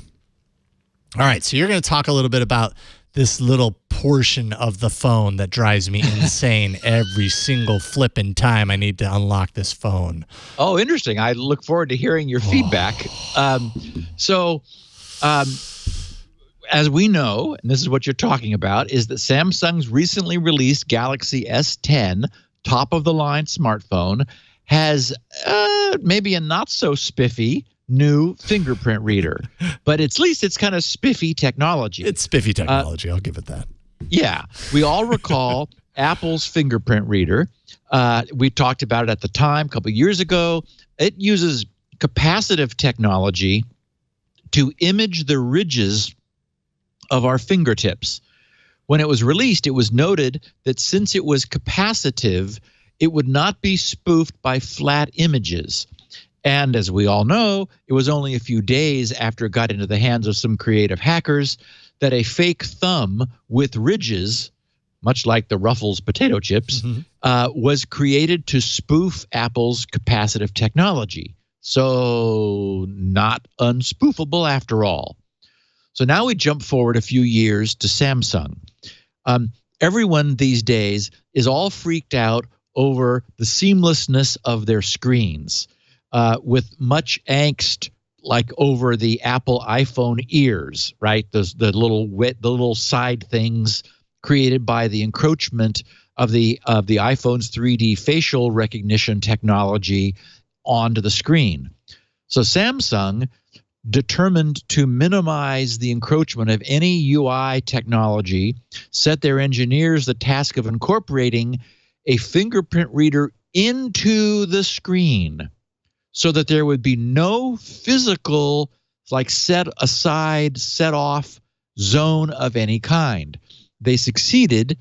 Speaker 1: All right, so you're going to talk a little bit about this little portion of the phone that drives me insane every single flipping time I need to unlock this phone.
Speaker 4: Oh, interesting. I look forward to hearing your feedback. As we know, and this is what you're talking about, is that Samsung's recently released Galaxy S10 top-of-the-line smartphone has maybe a not-so-spiffy new fingerprint reader, but at least it's kind of spiffy technology.
Speaker 1: It's spiffy technology. I'll give it that.
Speaker 4: Yeah. We all recall Apple's fingerprint reader. We talked about it at the time a couple of years ago. It uses capacitive technology to image the ridges of our fingertips. When it was released, it was noted that since it was capacitive, it would not be spoofed by flat images. And as we all know, it was only a few days after it got into the hands of some creative hackers that a fake thumb with ridges, much like the Ruffles potato chips, was created to spoof Apple's capacitive technology. So not unspoofable after all. So now we jump forward a few years to Samsung. Everyone these days is all freaked out over the seamlessness of their screens, with much angst, like over the Apple iPhone ears, right? The little side things created by the encroachment of the iPhone's 3D facial recognition technology onto the screen. So Samsung, determined to minimize the encroachment of any UI technology, set their engineers the task of incorporating a fingerprint reader into the screen so that there would be no physical, like set off zone of any kind. They succeeded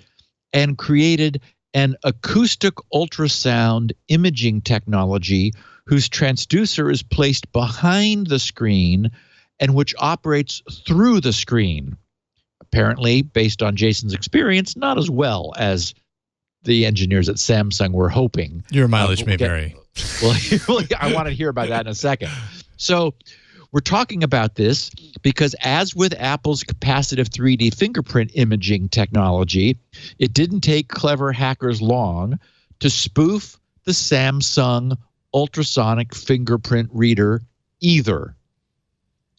Speaker 4: and created an acoustic ultrasound imaging technology whose transducer is placed behind the screen and which operates through the screen. Apparently, based on Jason's experience, not as well as the engineers at Samsung were hoping.
Speaker 1: Your mileage may vary.
Speaker 4: Well, I want to hear about that in a second. So we're talking about this because, as with Apple's capacitive 3D fingerprint imaging technology, it didn't take clever hackers long to spoof the Samsung ultrasonic fingerprint reader either.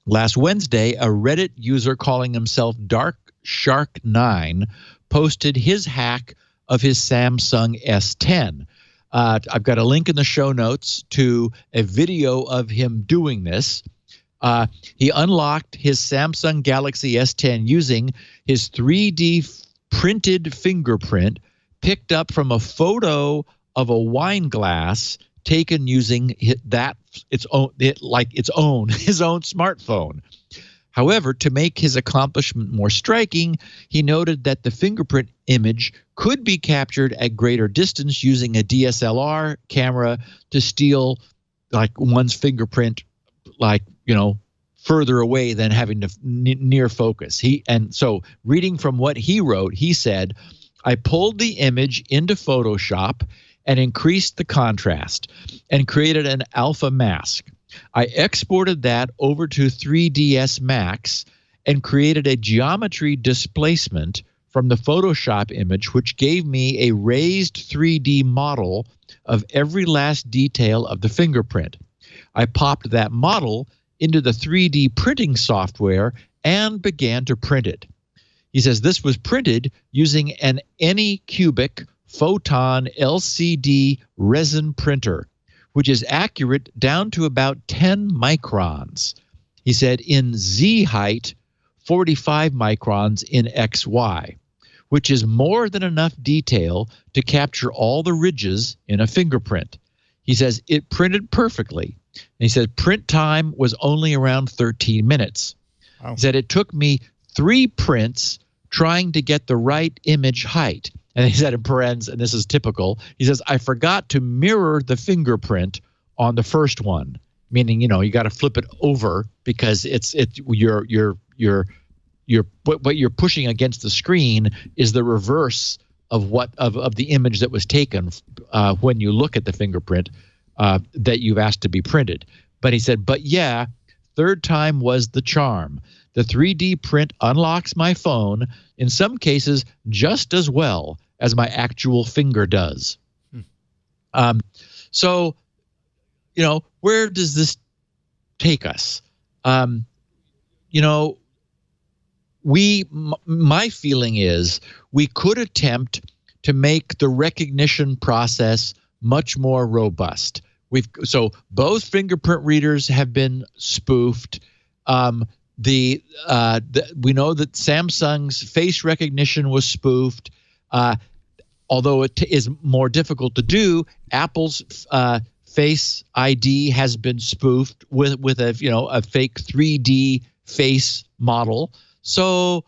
Speaker 4: Last Wednesday, a Reddit user calling himself Dark Shark 9 posted his hack of his Samsung S10. I've got a link in the show notes to a video of him doing this. He unlocked his Samsung Galaxy S10 using his 3D printed fingerprint picked up from a photo of a wine glass taken using his own smartphone. However, to make his accomplishment more striking, he noted that the fingerprint image could be captured at greater distance using a DSLR camera to steal like one's fingerprint, further away than having to near focus. So reading from what he wrote, he said, "I pulled the image into Photoshop and increased the contrast and created an alpha mask. I exported that over to 3ds Max and created a geometry displacement from the Photoshop image, which gave me a raised 3D model of every last detail of the fingerprint. I popped that model into the 3D printing software and began to print it." He says this was printed using an Anycubic Photon LCD resin printer, which is accurate down to about 10 microns. He said in Z height, 45 microns in XY, which is more than enough detail to capture all the ridges in a fingerprint. He says it printed perfectly. And he said print time was only around 13 minutes. Wow. He said it took me 3 prints trying to get the right image height. And he said in parens, and this is typical, he says, "I forgot to mirror the fingerprint on the first one," meaning, you got to flip it over because what you're pushing against the screen is the reverse of the image that was taken when you look at the fingerprint that you've asked to be printed. But he said, "But yeah, third time was the charm. The 3D print unlocks my phone, in some cases, just as well as my actual finger does." So, where does this take us? My feeling is we could attempt to make the recognition process much more robust. So both fingerprint readers have been spoofed. We know that Samsung's face recognition was spoofed. Although it is more difficult to do, Apple's Face ID has been spoofed with a fake 3D face model. So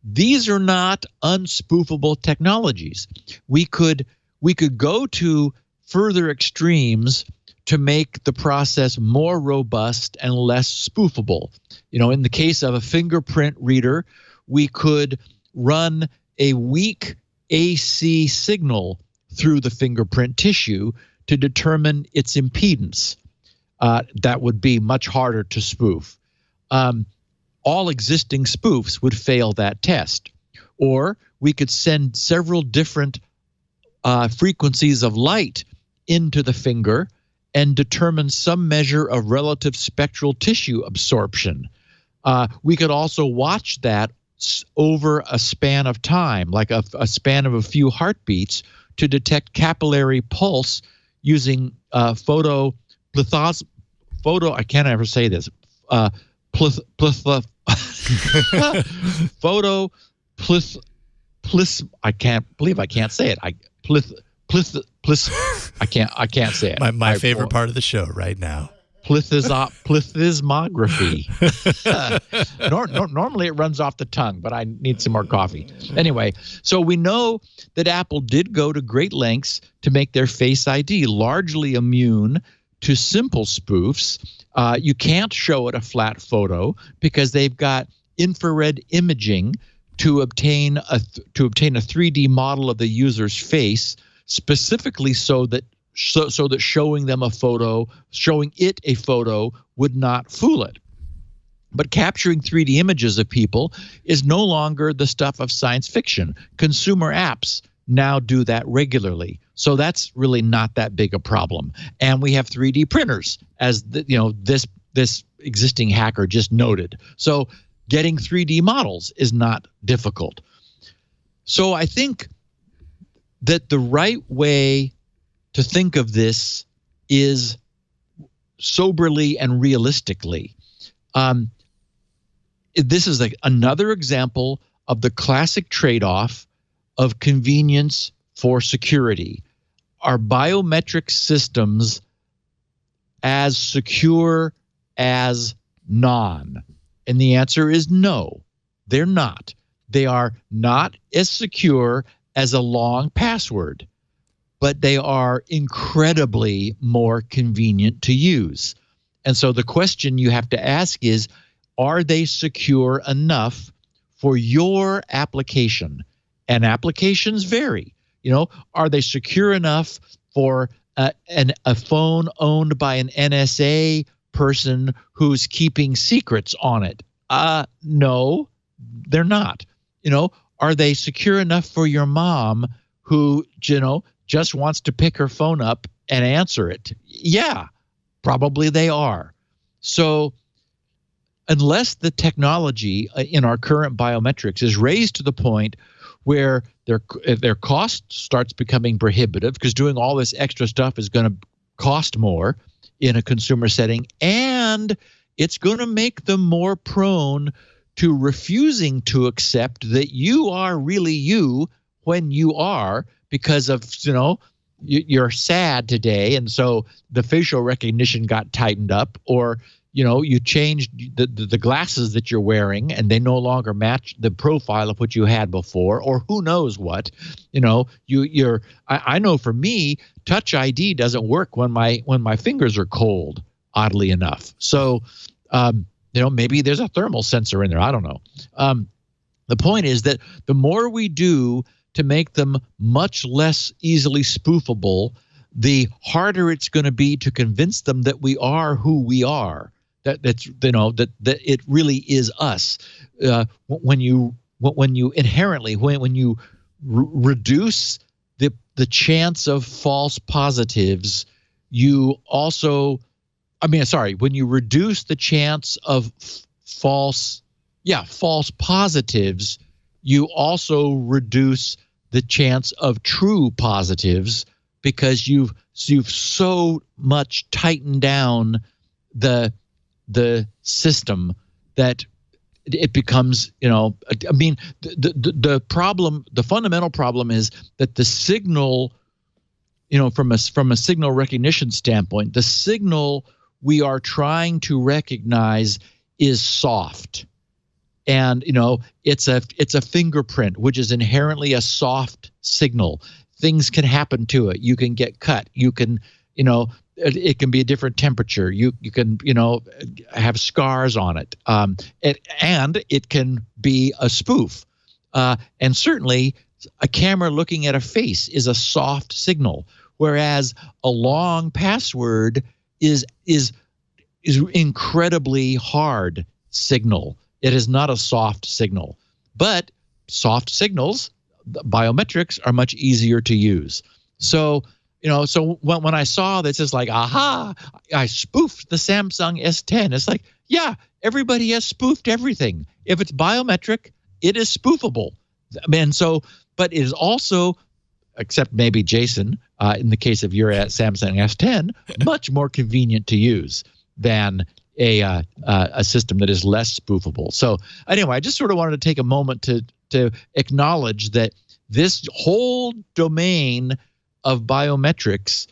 Speaker 4: these are not unspoofable technologies. We could go to further extremes to make the process more robust and less spoofable. In the case of a fingerprint reader, we could run a weak AC signal through the fingerprint tissue to determine its impedance. That would be much harder to spoof. All existing spoofs would fail that test. Or we could send several different frequencies of light into the finger and determine some measure of relative spectral tissue absorption. We could also watch that over a span of time, like a span of a few heartbeats, to detect capillary pulse using I can't ever say this. I can't believe I can't say it. I can't say it.
Speaker 1: My favorite part of the show right now.
Speaker 4: Plethysmography. Normally it runs off the tongue, but I need some more coffee. Anyway, so we know that Apple did go to great lengths to make their Face ID largely immune to simple spoofs. You can't show it a flat photo because they've got infrared imaging to obtain a 3D model of the user's face, specifically so that so that showing it a photo would not fool it. But capturing 3D images of people is no longer the stuff of science fiction. Consumer apps now do that regularly. So that's really not that big a problem. And we have 3D printers, as this existing hacker just noted. So getting 3D models is not difficult. So I think that the right way to think of this is soberly and realistically. This is another example of the classic trade-off of convenience for security. Are biometric systems as secure as non? And the answer is no, they're not. They are not as secure as a long password, but they are incredibly more convenient to use. And so the question you have to ask is, are they secure enough for your application? And applications vary. Are they secure enough for a phone owned by an NSA person who's keeping secrets on it? No, they're not. Are they secure enough for your mom who, just wants to pick her phone up and answer it? Yeah, probably they are. So unless the technology in our current biometrics is raised to the point where their cost starts becoming prohibitive, because doing all this extra stuff is going to cost more in a consumer setting, and it's going to make them more prone to refusing to accept that you are really you when you are, because of, you're sad today, and so the facial recognition got tightened up, or you changed the glasses that you're wearing and they no longer match the profile of what you had before, or who knows what. I know for me, Touch ID doesn't work when my fingers are cold, oddly enough. So maybe there's a thermal sensor in there. I don't know. The point is that the more we do to make them much less easily spoofable, the harder it's going to be to convince them that we are who we are. That it really is us. When you inherently reduce the chance of false positives, you also, when you reduce the chance of false positives, you also reduce the chance of true positives, because you've so much tightened down the system that it becomes, the problem, the fundamental problem is that the signal, from a signal recognition standpoint, the signal we are trying to recognize is soft. And, it's a fingerprint, which is inherently a soft signal. Things can happen to it. You can get cut. You can, it can be a different temperature. You can, have scars on it. And it can be a spoof. And certainly a camera looking at a face is a soft signal, whereas a long password is incredibly hard signal. It is not a soft signal. But soft signals, biometrics, are much easier to use. So, so when I saw this, it's like, aha, I spoofed the Samsung S10. It's like, yeah, everybody has spoofed everything. If it's biometric, it is spoofable. But it is also, except maybe Jason, in the case of your Samsung S10, much more convenient to use than a system that is less spoofable. So anyway, I just sort of wanted to take a moment to acknowledge that this whole domain of biometrics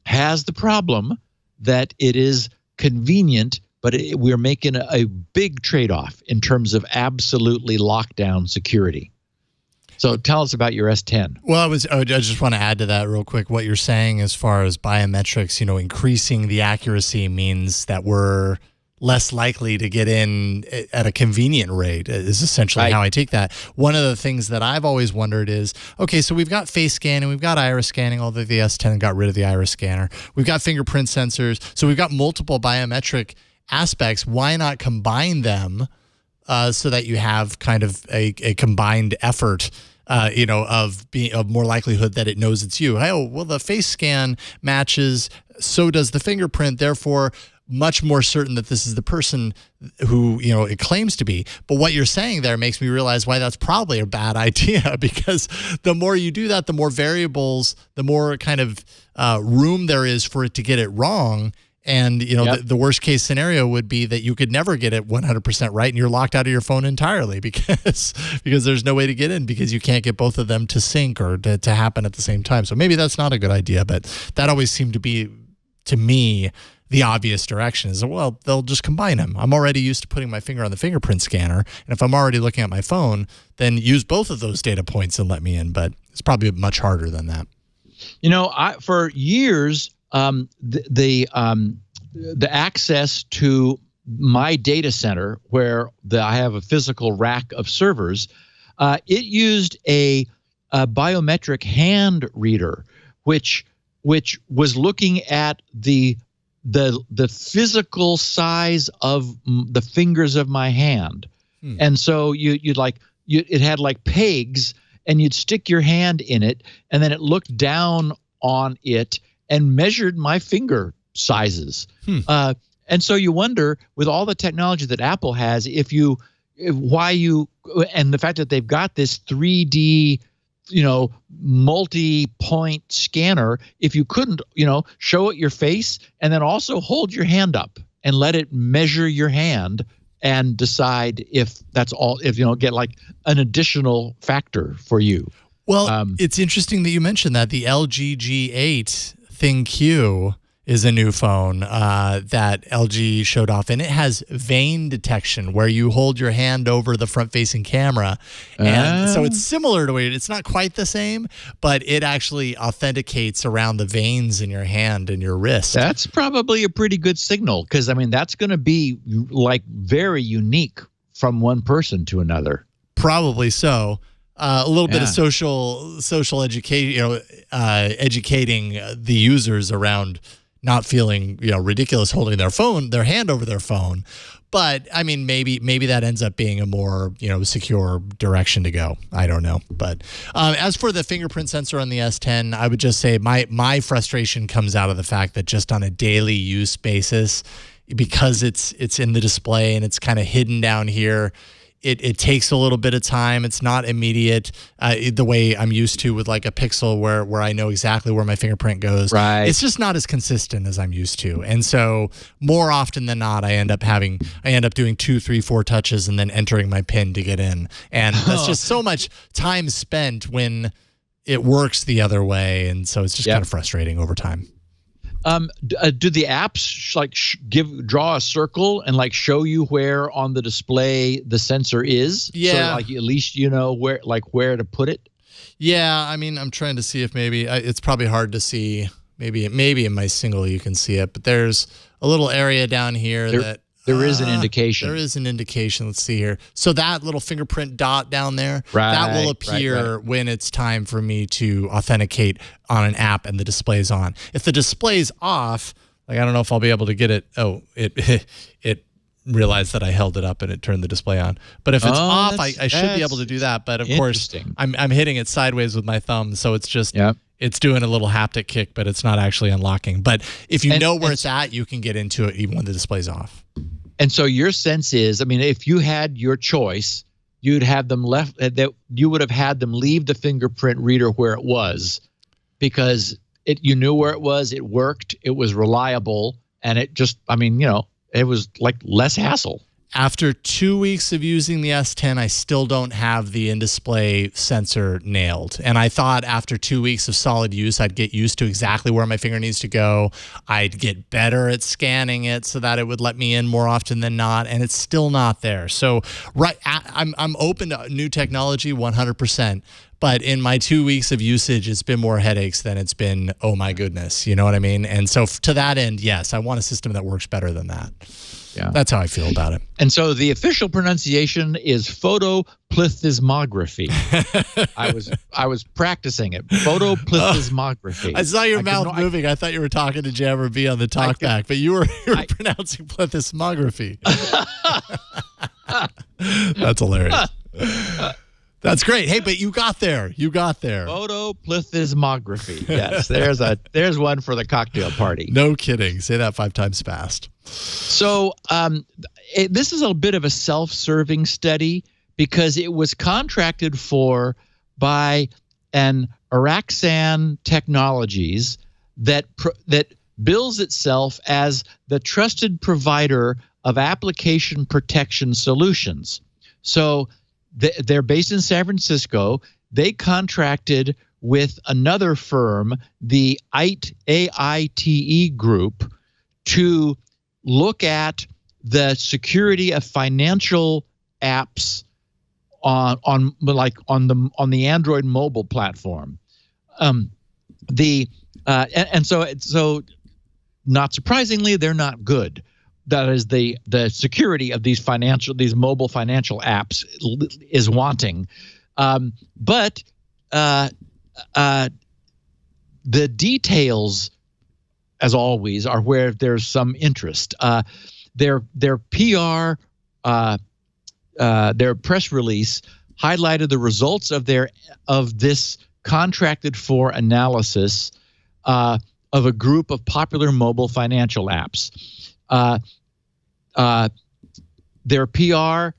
Speaker 4: has the problem that it is convenient, but we're making a big trade-off in terms of absolutely lockdown security. So tell us about your S10.
Speaker 1: Well, I just want to add to that real quick. What you're saying as far as biometrics, increasing the accuracy means that we're less likely to get in at a convenient rate is essentially how I take that. One of the things that I've always wondered is, okay, so we've got face scanning, we've got iris scanning, although the S10 got rid of the iris scanner. We've got fingerprint sensors. So we've got multiple biometric aspects. Why not combine them so that you have kind of a combined effort of more likelihood that it knows it's you. Oh, well, the face scan matches, so does the fingerprint, therefore much more certain that this is the person who, it claims to be. But what you're saying there makes me realize why that's probably a bad idea, because the more you do that, the more variables, the more kind of room there is for it to get it wrong. And, the worst case scenario would be that you could never get it 100% right and you're locked out of your phone entirely because there's no way to get in because you can't get both of them to sync or to happen at the same time. So maybe that's not a good idea, but that always seemed to be, to me, the obvious direction is, well, they'll just combine them. I'm already used to putting my finger on the fingerprint scanner. And if I'm already looking at my phone, then use both of those data points and let me in. But it's probably much harder than that.
Speaker 4: For years, the access to my data center, where I have a physical rack of servers, it used a biometric hand reader, which was looking at the physical size of the fingers of my hand, and so it had like pegs, and you'd stick your hand in it, and then it looked down on it and measured my finger sizes. And so you wonder, with all the technology that Apple has, and the fact that they've got this 3D, multi-point scanner, if you couldn't, show it your face and then also hold your hand up and let it measure your hand and decide if that's all, get like an additional factor for you.
Speaker 1: Well, it's interesting that you mentioned that. The LG G8 ThinQ is a new phone that LG showed off, and it has vein detection where you hold your hand over the front-facing camera. And so it's similar to it. It's not quite the same, but it actually authenticates around the veins in your hand and your wrist.
Speaker 4: That's probably a pretty good signal, because, that's going to be like very unique from one person to another.
Speaker 1: Probably so. A little bit of social education, educating the users around not feeling ridiculous holding their hand over their phone. But maybe that ends up being a more secure direction to go. I don't know. But as for the fingerprint sensor on the S10, I would just say my frustration comes out of the fact that just on a daily use basis, because it's in the display and it's kind of hidden down here, It takes a little bit of time. It's not immediate the way I'm used to with like a Pixel where I know exactly where my fingerprint goes.
Speaker 4: Right.
Speaker 1: It's just not as consistent as I'm used to. And so more often than not, I end up doing 2, 3, 4 touches and then entering my PIN to get in. And that's just so much time spent when it works the other way. And so it's just kind of frustrating over time.
Speaker 4: Do the apps draw a circle and show you where on the display the sensor is?
Speaker 1: Yeah.
Speaker 4: So at least where to put it?
Speaker 1: Yeah, I'm trying to see if maybe it's probably hard to see. Maybe in my single you can see it, but there's a little area down here
Speaker 4: there is an indication.
Speaker 1: There is an indication. Let's see here. So that little fingerprint dot down there,
Speaker 4: right,
Speaker 1: that will appear when it's time for me to authenticate on an app and the display's on. If the display's off, I don't know if I'll be able to get it. Oh, it realized that I held it up and it turned the display on. But if it's off, I should be able to do that. But of course, I'm hitting it sideways with my thumb, so it's just it's doing a little haptic kick, but it's not actually unlocking. But if you know where it's at, you can get into it even when the display's off.
Speaker 4: And so your sense is, if you had your choice, you'd have them you would have had them leave the fingerprint reader where it was, because you knew where it was, it worked, it was reliable, and it just, it was like less hassle.
Speaker 1: After 2 weeks of using the S10, I still don't have the in-display sensor nailed. And I thought after 2 weeks of solid use, I'd get used to exactly where my finger needs to go. I'd get better at scanning it so that it would let me in more often than not. And it's still not there. So I'm open to new technology 100%. But in my 2 weeks of usage, it's been more headaches than it's been, oh my goodness, you know what I mean? And so to that end, yes, I want a system that works better than that.
Speaker 4: Yeah.
Speaker 1: That's how I feel about it.
Speaker 4: And so the official pronunciation is photoplethysmography. I was practicing it. Photoplethysmography.
Speaker 1: I saw your mouth moving. I thought you were talking to Jammer B on the talkback, but you were pronouncing plethysmography. That's hilarious. That's great. Hey, but you got there. You got there.
Speaker 4: Photoplethysmography. Yes, there's one for the cocktail party.
Speaker 1: No kidding. Say that 5 times fast.
Speaker 4: So this is a bit of a self-serving study because it was contracted for by an Araxan Technologies that bills itself as the trusted provider of application protection solutions. So they're based in San Francisco. They contracted with another firm, the AITE Group, to look at the security of financial apps on the Android mobile platform. So not surprisingly, they're not good. That is the security of these mobile financial apps is wanting, but the details, as always, are where there's some interest. Their PR, their press release highlighted the results of this contracted for analysis of a group of popular mobile financial apps. Their PR,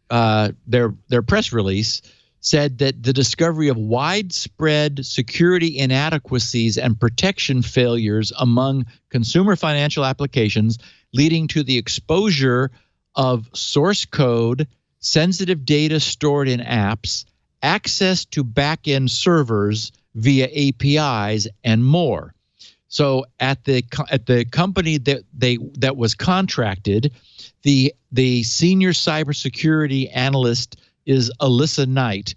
Speaker 4: their press release said that the discovery of widespread security inadequacies and protection failures among consumer financial applications, leading to the exposure of source code, sensitive data stored in apps, access to back-end servers via APIs, and more. So at the company that was contracted, the senior cybersecurity analyst is Alyssa Knight.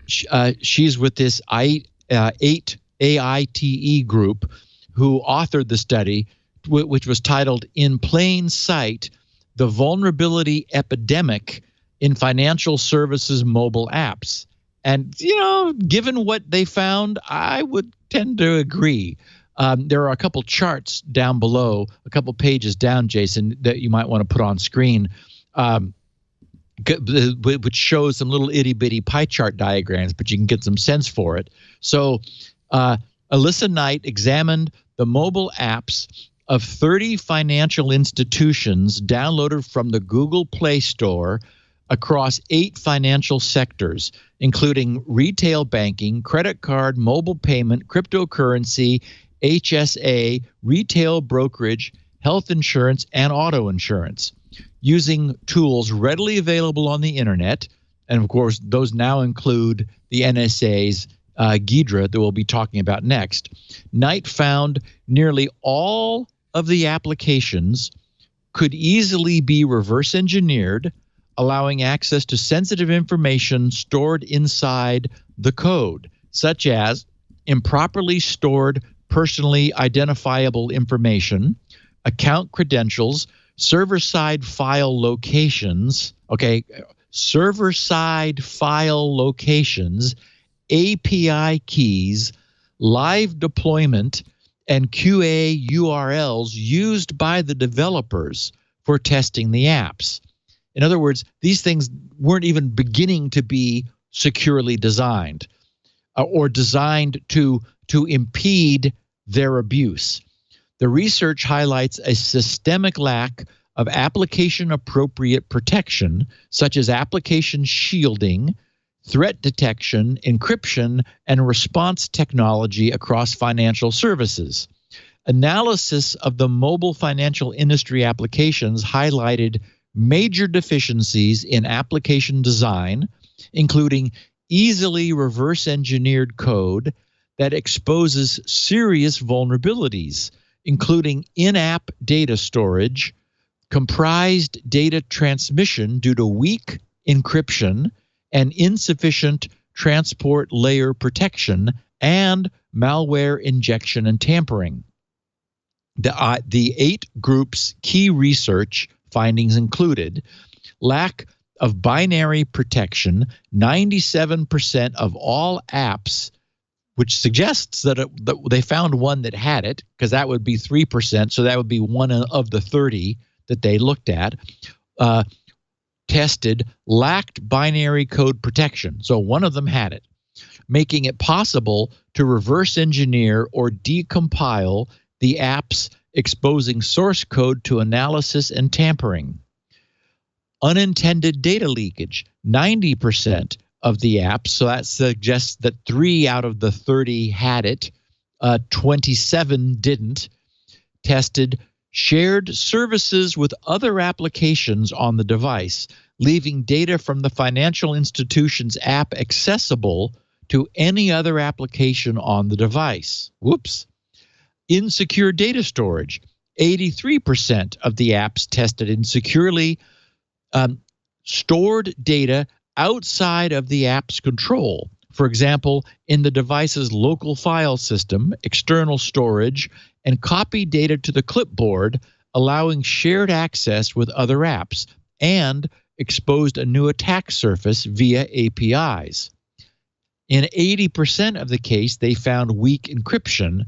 Speaker 4: She's with this AITE group who authored the study, which was titled "In Plain Sight: The Vulnerability Epidemic in Financial Services Mobile Apps." And, given what they found, I would tend to agree. There are a couple charts down below, a couple pages down, Jason, that you might want to put on screen, which shows some little itty-bitty pie chart diagrams, but you can get some sense for it. So Alyssa Knight examined the mobile apps of 30 financial institutions downloaded from the Google Play Store across 8 financial sectors, including retail banking, credit card, mobile payment, cryptocurrency, HSA, retail brokerage, health insurance, and auto insurance, using tools readily available on the internet. And of course, those now include the NSA's GHIDRA that we'll be talking about next. Knight found nearly all of the applications could easily be reverse engineered, allowing access to sensitive information stored inside the code, such as improperly stored personally identifiable information, account credentials, server-side file locations, server-side file locations, API keys, live deployment, and QA URLs used by the developers for testing the apps. In other words, these things weren't even beginning to be securely designed or designed to impede their abuse. The research highlights a systemic lack of application-appropriate protection, such as application shielding, threat detection, encryption, and response technology across financial services. Analysis of the mobile financial industry applications highlighted major deficiencies in application design, including easily reverse-engineered code that exposes serious vulnerabilities, including in-app data storage, comprised data transmission due to weak encryption and insufficient transport layer protection, and malware injection and tampering. The 8 groups' key research findings included lack of binary protection. 97% of all apps, which suggests that they found one that had it, because that would be 3%, so that would be one of the 30 that they looked at, tested, lacked binary code protection. So one of them had it, making it possible to reverse engineer or decompile the apps, exposing source code to analysis and tampering. Unintended data leakage. 90% of the apps, so that suggests that 3 out of the 30 had it, 27 didn't. Tested, shared services with other applications on the device, leaving data from the financial institution's app accessible to any other application on the device. Whoops. Insecure data storage. 83% of the apps tested insecurely stored data outside of the app's control. For example, in the device's local file system, external storage, and copy data to the clipboard, allowing shared access with other apps, and exposed a new attack surface via APIs. In 80% of the case, they found weak encryption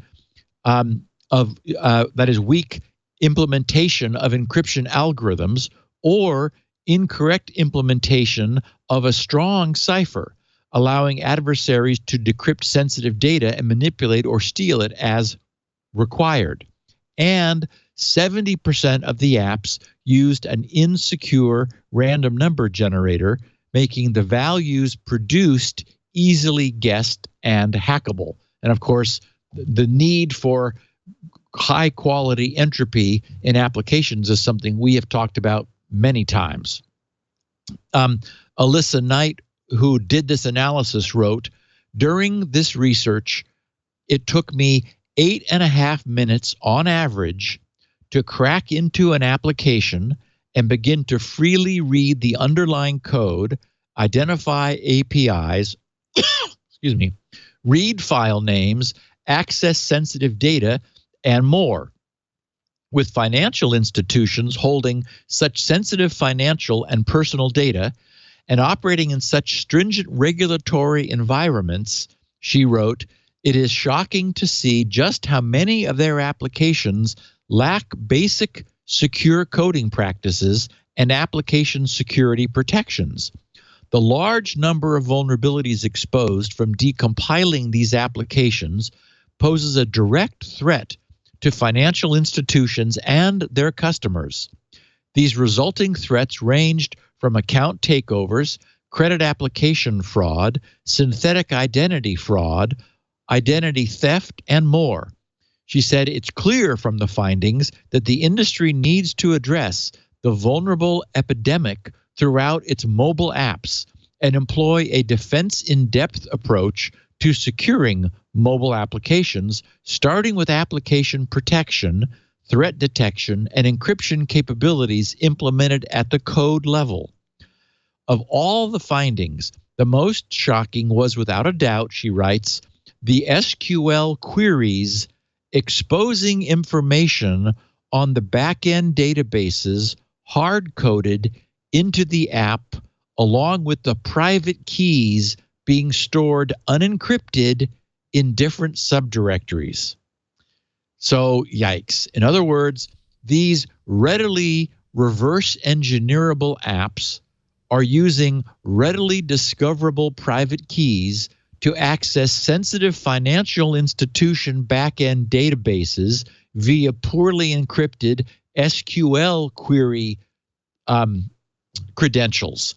Speaker 4: that is weak implementation of encryption algorithms, or incorrect implementation of a strong cipher, allowing adversaries to decrypt sensitive data and manipulate or steal it as required. And 70% of the apps used an insecure random number generator, making the values produced easily guessed and hackable. And of course, the need for high quality entropy in applications is something we have talked about many times. Alyssa Knight, who did this analysis, wrote, during this research, it took me 8.5 minutes on average to crack into an application and begin to freely read the underlying code, identify APIs, excuse me, read file names, access sensitive data, and more. With financial institutions holding such sensitive financial and personal data and operating in such stringent regulatory environments, she wrote, it is shocking to see just how many of their applications lack basic secure coding practices and application security protections. The large number of vulnerabilities exposed from decompiling these applications poses a direct threat to financial institutions and their customers. These resulting threats ranged from account takeovers, credit application fraud, synthetic identity fraud, identity theft, and more. She said it's clear from the findings that the industry needs to address the vulnerable epidemic throughout its mobile apps and employ a defense-in-depth approach to securing mobile applications, starting with application protection, threat detection, and encryption capabilities implemented at the code level. Of all the findings, the most shocking was, without a doubt, she writes, the SQL queries exposing information on the back-end databases hard-coded into the app, along with the private keys being stored unencrypted in different subdirectories. So, yikes. In other words, these readily reverse engineerable apps are using readily discoverable private keys to access sensitive financial institution back-end databases via poorly encrypted SQL query credentials.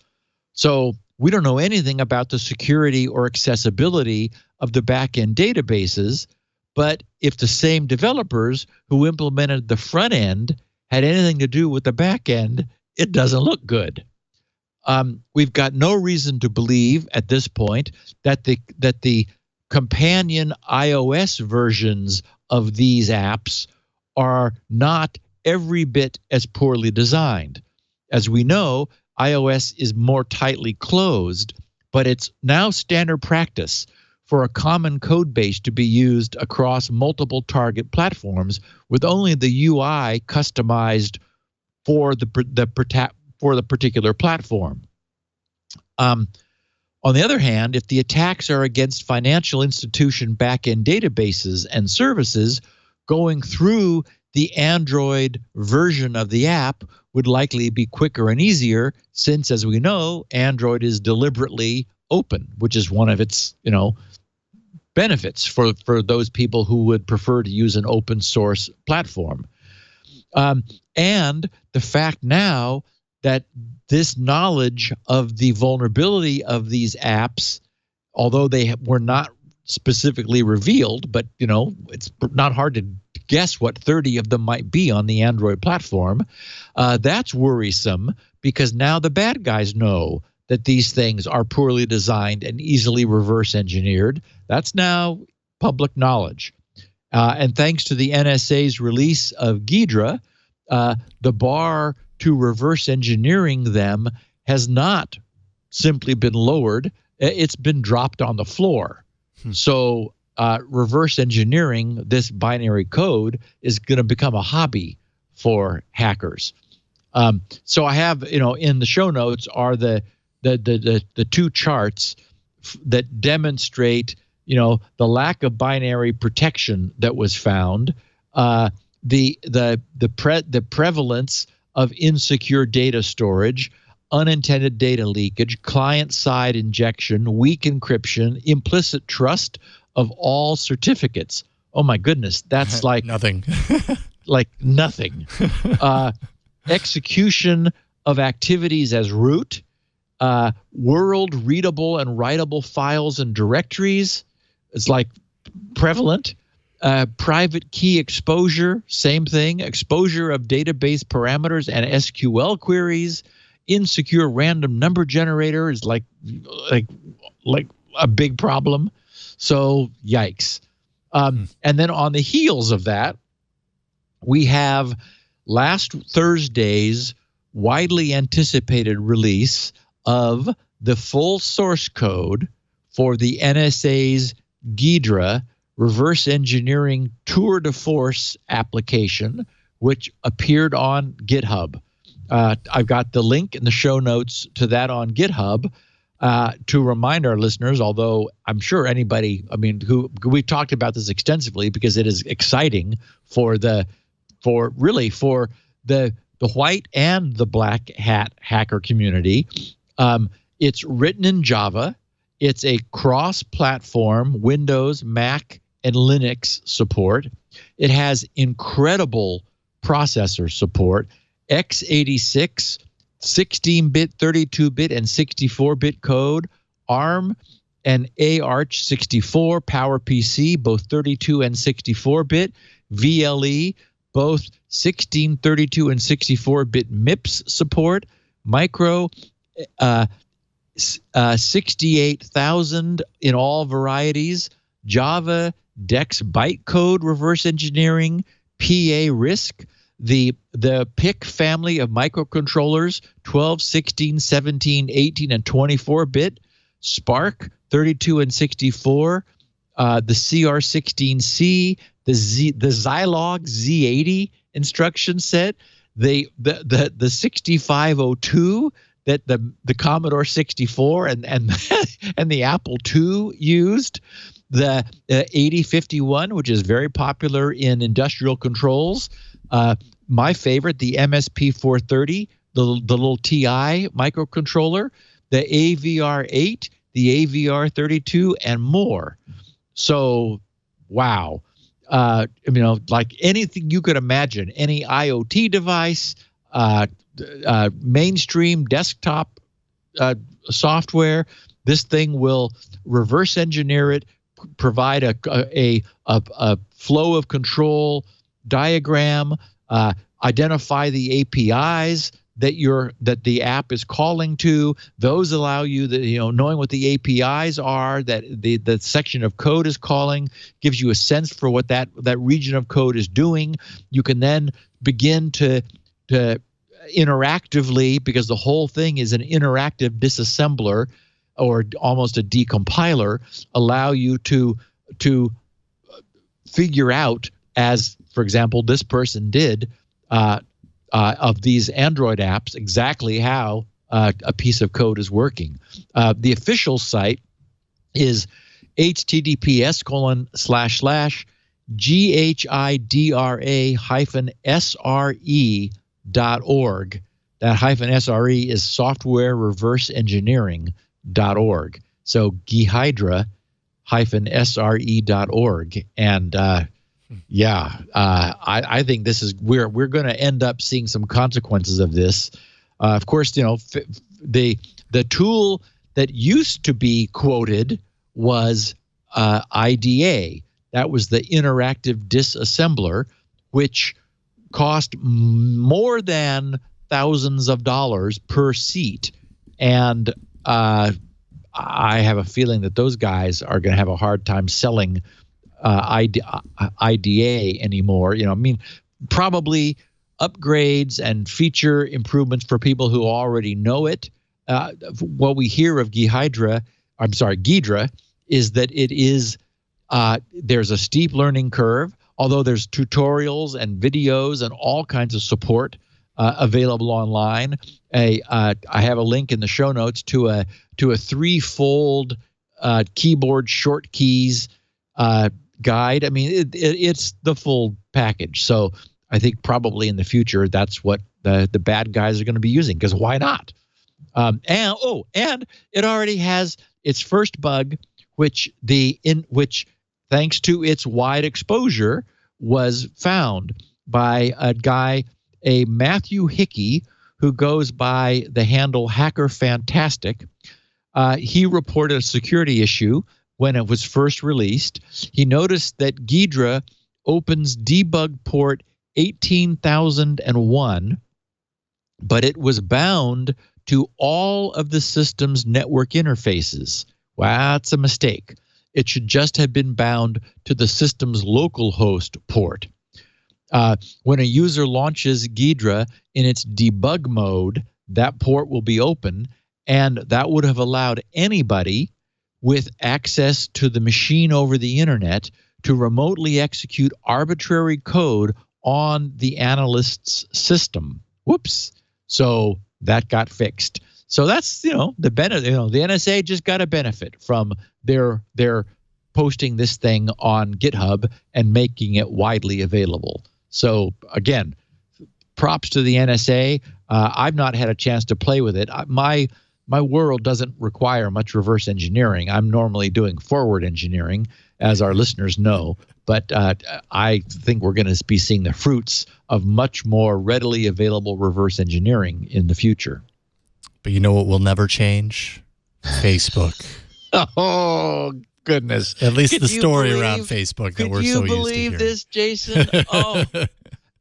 Speaker 4: So we don't know anything about the security or accessibility of the back-end databases, but if the same developers who implemented the front end had anything to do with the back end, it doesn't look good. We've got no reason to believe at this point that the companion iOS versions of these apps are not every bit as poorly designed. As we know, iOS is more tightly closed, but it's now standard practice for a common code base to be used across multiple target platforms with only the UI customized for the particular platform. On the other hand, if the attacks are against financial institution backend databases and services, going through the Android version of the app would likely be quicker and easier, since, as we know, Android is deliberately open, which is one of its, benefits for those people who would prefer to use an open source platform. And the fact now that this knowledge of the vulnerability of these apps, although they were not specifically revealed, but it's not hard to guess what 30 of them might be on the Android platform. That's worrisome, because now the bad guys know that these things are poorly designed and easily reverse engineered. That's now public knowledge. And thanks to the NSA's release of GHIDRA, the bar to reverse engineering them has not simply been lowered, it's been dropped on the floor. So reverse engineering this binary code is going to become a hobby for hackers. So I have, in the show notes are the two charts that demonstrate, the lack of binary protection that was found, the prevalence of insecure data storage, unintended data leakage, client-side injection, weak encryption, implicit trust of all certificates. Oh my goodness, that's like
Speaker 1: nothing.
Speaker 4: Like nothing. Execution of activities as root, world readable and writable files and directories. It's like prevalent. Private key exposure, same thing. Exposure of database parameters and SQL queries. Insecure random number generator is like a big problem. So yikes. And then on the heels of that, we have last Thursday's widely anticipated release of the full source code for the NSA's GHIDRA reverse engineering tour de force application, which appeared on GitHub. I've got the link in the show notes to that on GitHub to remind our listeners, although I'm sure anybody, who we've talked about this extensively because it is exciting for the white and the black hat hacker community. It's written in Java. It's a cross-platform Windows, Mac, and Linux support. It has incredible processor support, x86, 16-bit, 32-bit, and 64-bit code, ARM and AArch64, PowerPC, both 32 and 64-bit, VLE, both 16, 32, and 64-bit MIPS support, micro, 68,000 in all varieties, Java, DEX bytecode reverse engineering, PA RISC, the PIC family of microcontrollers, 12, 16, 17, 18, and 24-bit, Spark, 32 and 64, the CR16C, the Zilog Z80 instruction set, the 6502 that the Commodore 64 and the Apple II used, the 8051, which is very popular in industrial controls. My favorite, the MSP 430, the little TI microcontroller, the AVR8, the AVR 32, and more. So, wow. Like anything you could imagine, any IoT device, mainstream desktop software, this thing will reverse engineer it, provide a flow of control diagram, identify the APIs that the app is calling to. Those allow you knowing what the APIs are that the section of code is calling, gives you a sense for what that region of code is doing. You can then begin to interactively, because the whole thing is an interactive disassembler. or almost a decompiler allow you to figure out, as for example this person did, of these Android apps, exactly how a piece of code is working. The official site is https://GHIDRA-SRE.org. That -SRE is softwarereverseengineering.org. So GHIDRA-SRE.org. And I think this is we're going to end up seeing some consequences of this. Of course, you know, the tool that used to be quoted was IDA. That was the interactive disassembler, which cost more than thousands of dollars per seat. And I have a feeling that those guys are going to have a hard time selling IDA anymore. You know, I mean, probably upgrades and feature improvements for people who already know it. What we hear of GHIDRA is that it is there's a steep learning curve, although there's tutorials and videos and all kinds of support available online. I have a link in the show notes to a threefold keyboard short keys guide. I mean, it's the full package. So I think probably in the future that's what the bad guys are going to be using, because why not? And it already has its first bug, which thanks to its wide exposure was found by a Matthew Hickey, who goes by the handle Hacker Fantastic. He reported a security issue when it was first released. He noticed that GHIDRA opens debug port 18,001, but it was bound to all of the system's network interfaces. Well, that's a mistake. It should just have been bound to the system's localhost port. When a user launches GHIDRA in its debug mode, that port will be open, and that would have allowed anybody with access to the machine over the internet to remotely execute arbitrary code on the analyst's system. Whoops. So that got fixed. So that's, you know, the benefit. You know, the NSA just got a benefit from their posting this thing on GitHub and making it widely available. So again, props to the NSA. I've not had a chance to play with it. My world doesn't require much reverse engineering. I'm normally doing forward engineering, as our listeners know. But I think we're going to be seeing the fruits of much more readily available reverse engineering in the future.
Speaker 1: But you know what will never change? Facebook.
Speaker 4: Oh, goodness.
Speaker 1: At least the story around Facebook that we're so used to hearing. Could you
Speaker 4: believe this, Jason? Oh.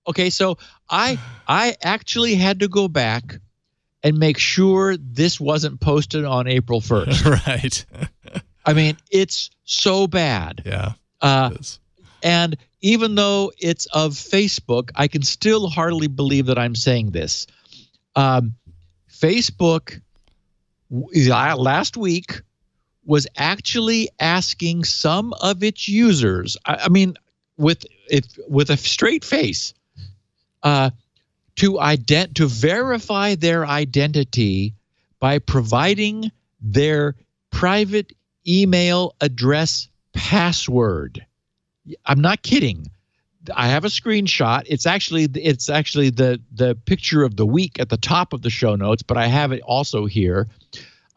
Speaker 4: Okay, so I actually had to go back and make sure this wasn't posted on April 1st.
Speaker 1: Right.
Speaker 4: I mean, it's so bad.
Speaker 1: Yeah. It is.
Speaker 4: And even though it's of Facebook, I can still hardly believe that I'm saying this. Facebook last week was actually asking some of its users, I mean, with a straight face, to verify their identity by providing their private email address password. I'm not kidding. I have a screenshot. It's actually the picture of the week at the top of the show notes, but I have it also here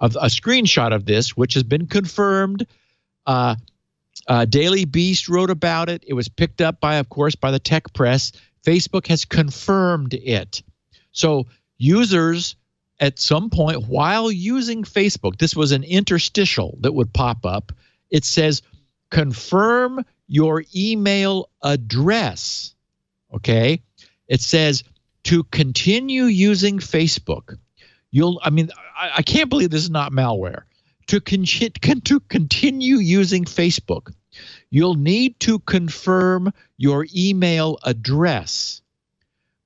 Speaker 4: of a screenshot of this, which has been confirmed. Daily Beast wrote about it. It was picked up by the tech press. Facebook has confirmed it. So users at some point while using Facebook, this was an interstitial that would pop up. It says, confirm your email address. Okay. It says to continue using Facebook. I can't believe this is not malware. To continue using Facebook, you'll need to confirm your email address.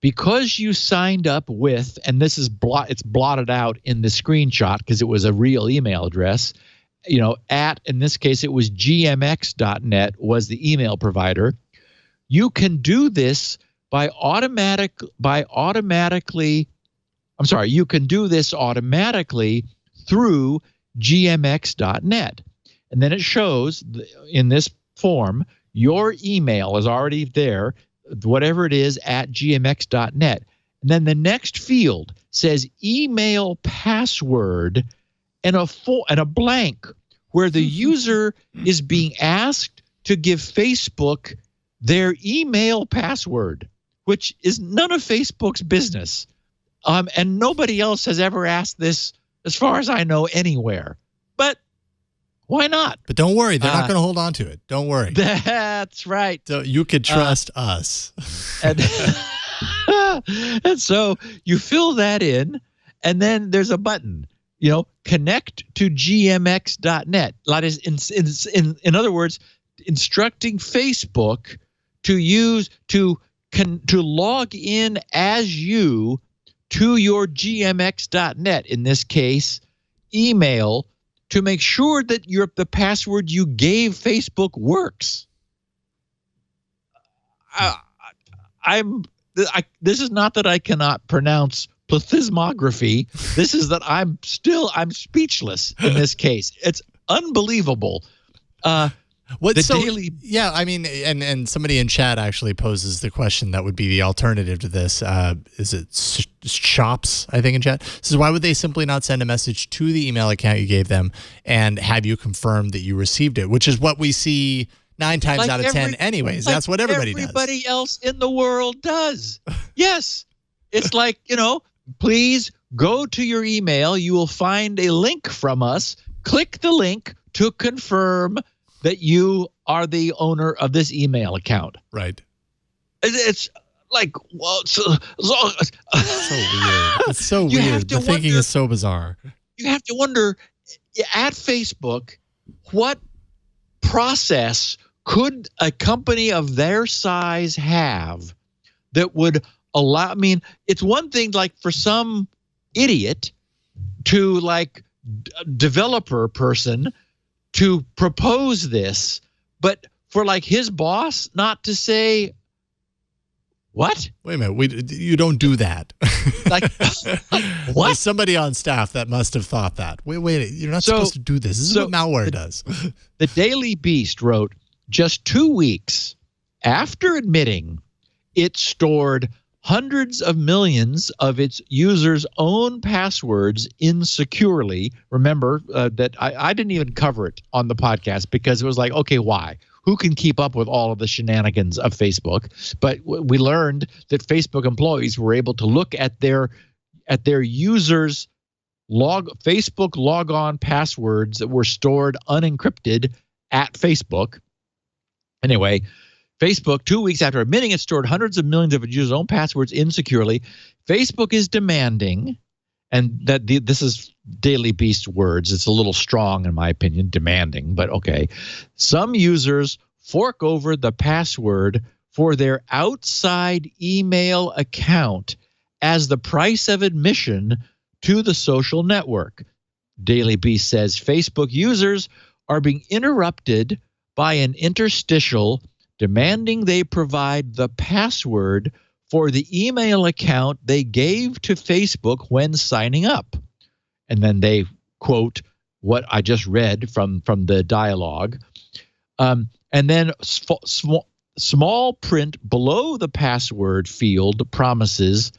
Speaker 4: because you signed up with, and this is it's blotted out in the screenshot because it was a real email address, in this case it was gmx.net was the email provider. You can do this you can do this automatically through gmx.net. And then it shows in this form, your email is already there, whatever it is, at gmx.net. And then the next field says email password and a blank where the user is being asked to give Facebook their email password, which is none of Facebook's business. And nobody else has ever asked this, as far as I know, anywhere. But why not?
Speaker 1: But don't worry, they're not going to hold on to it. Don't worry.
Speaker 4: That's right.
Speaker 1: So you could trust us.
Speaker 4: And so you fill that in, and then there's a button, connect to gmx.net. That is, in other words, instructing Facebook to log in as you to your gmx.net, in this case, email, to make sure that the password you gave Facebook works. This is not that I cannot pronounce plethysmography. This is that I'm speechless in this case. It's unbelievable. Daily.
Speaker 1: Yeah, I mean, and somebody in chat actually poses the question that would be the alternative to this. Is it Shops, I think, in chat? Says, why would they simply not send a message to the email account you gave them and have you confirm that you received it? Which is what we see 9 times out of 10 anyways. That's what everybody does.
Speaker 4: Everybody else in the world does. Yes. It's like, please go to your email. You will find a link from us. Click the link to confirm that you are the owner of this email account.
Speaker 1: Right.
Speaker 4: It's like, well, so
Speaker 1: weird. It's so weird. The thinking is so bizarre.
Speaker 4: You have to wonder, at Facebook, what process could a company of their size have that would allow? I mean, it's one thing like for some idiot to developer person to propose this, but for his boss not to say, what?
Speaker 1: Wait a minute, you don't do that.
Speaker 4: What?
Speaker 1: There's somebody on staff that must have thought that. Wait, you're not supposed to do this. This is what malware does.
Speaker 4: The Daily Beast wrote, just 2 weeks after admitting it stored hundreds of millions of its users' own passwords insecurely. Remember that I didn't even cover it on the podcast because it was like, okay, why? Who can keep up with all of the shenanigans of Facebook? But we learned that Facebook employees were able to look at their users' Facebook logon passwords that were stored unencrypted at Facebook. Anyway, Facebook, 2 weeks after admitting it stored hundreds of millions of its users' own passwords insecurely, Facebook is demanding, and this is Daily Beast words. It's a little strong in my opinion, demanding, but okay. Some users fork over the password for their outside email account as the price of admission to the social network. Daily Beast says Facebook users are being interrupted by an interstitial demanding they provide the password for the email account they gave to Facebook when signing up. And then they quote what I just read from the dialogue. And then small print below the password field promises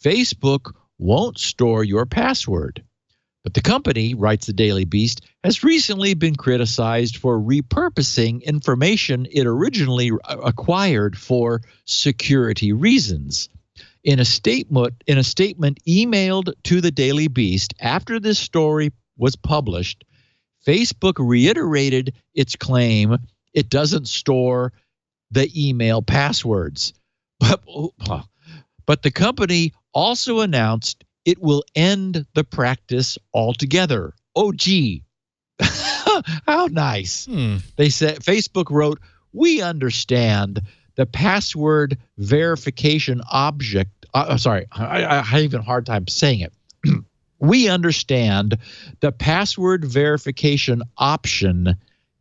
Speaker 4: Facebook won't store your password. But the company, writes the Daily Beast, has recently been criticized for repurposing information it originally acquired for security reasons. In a statement emailed to the Daily Beast after this story was published, Facebook reiterated its claim it doesn't store the email passwords. But the company also announced it will end the practice altogether. Oh, gee. How nice. They said, Facebook wrote, we understand the password verification object. Sorry, I have even a hard time saying it. We understand the password verification option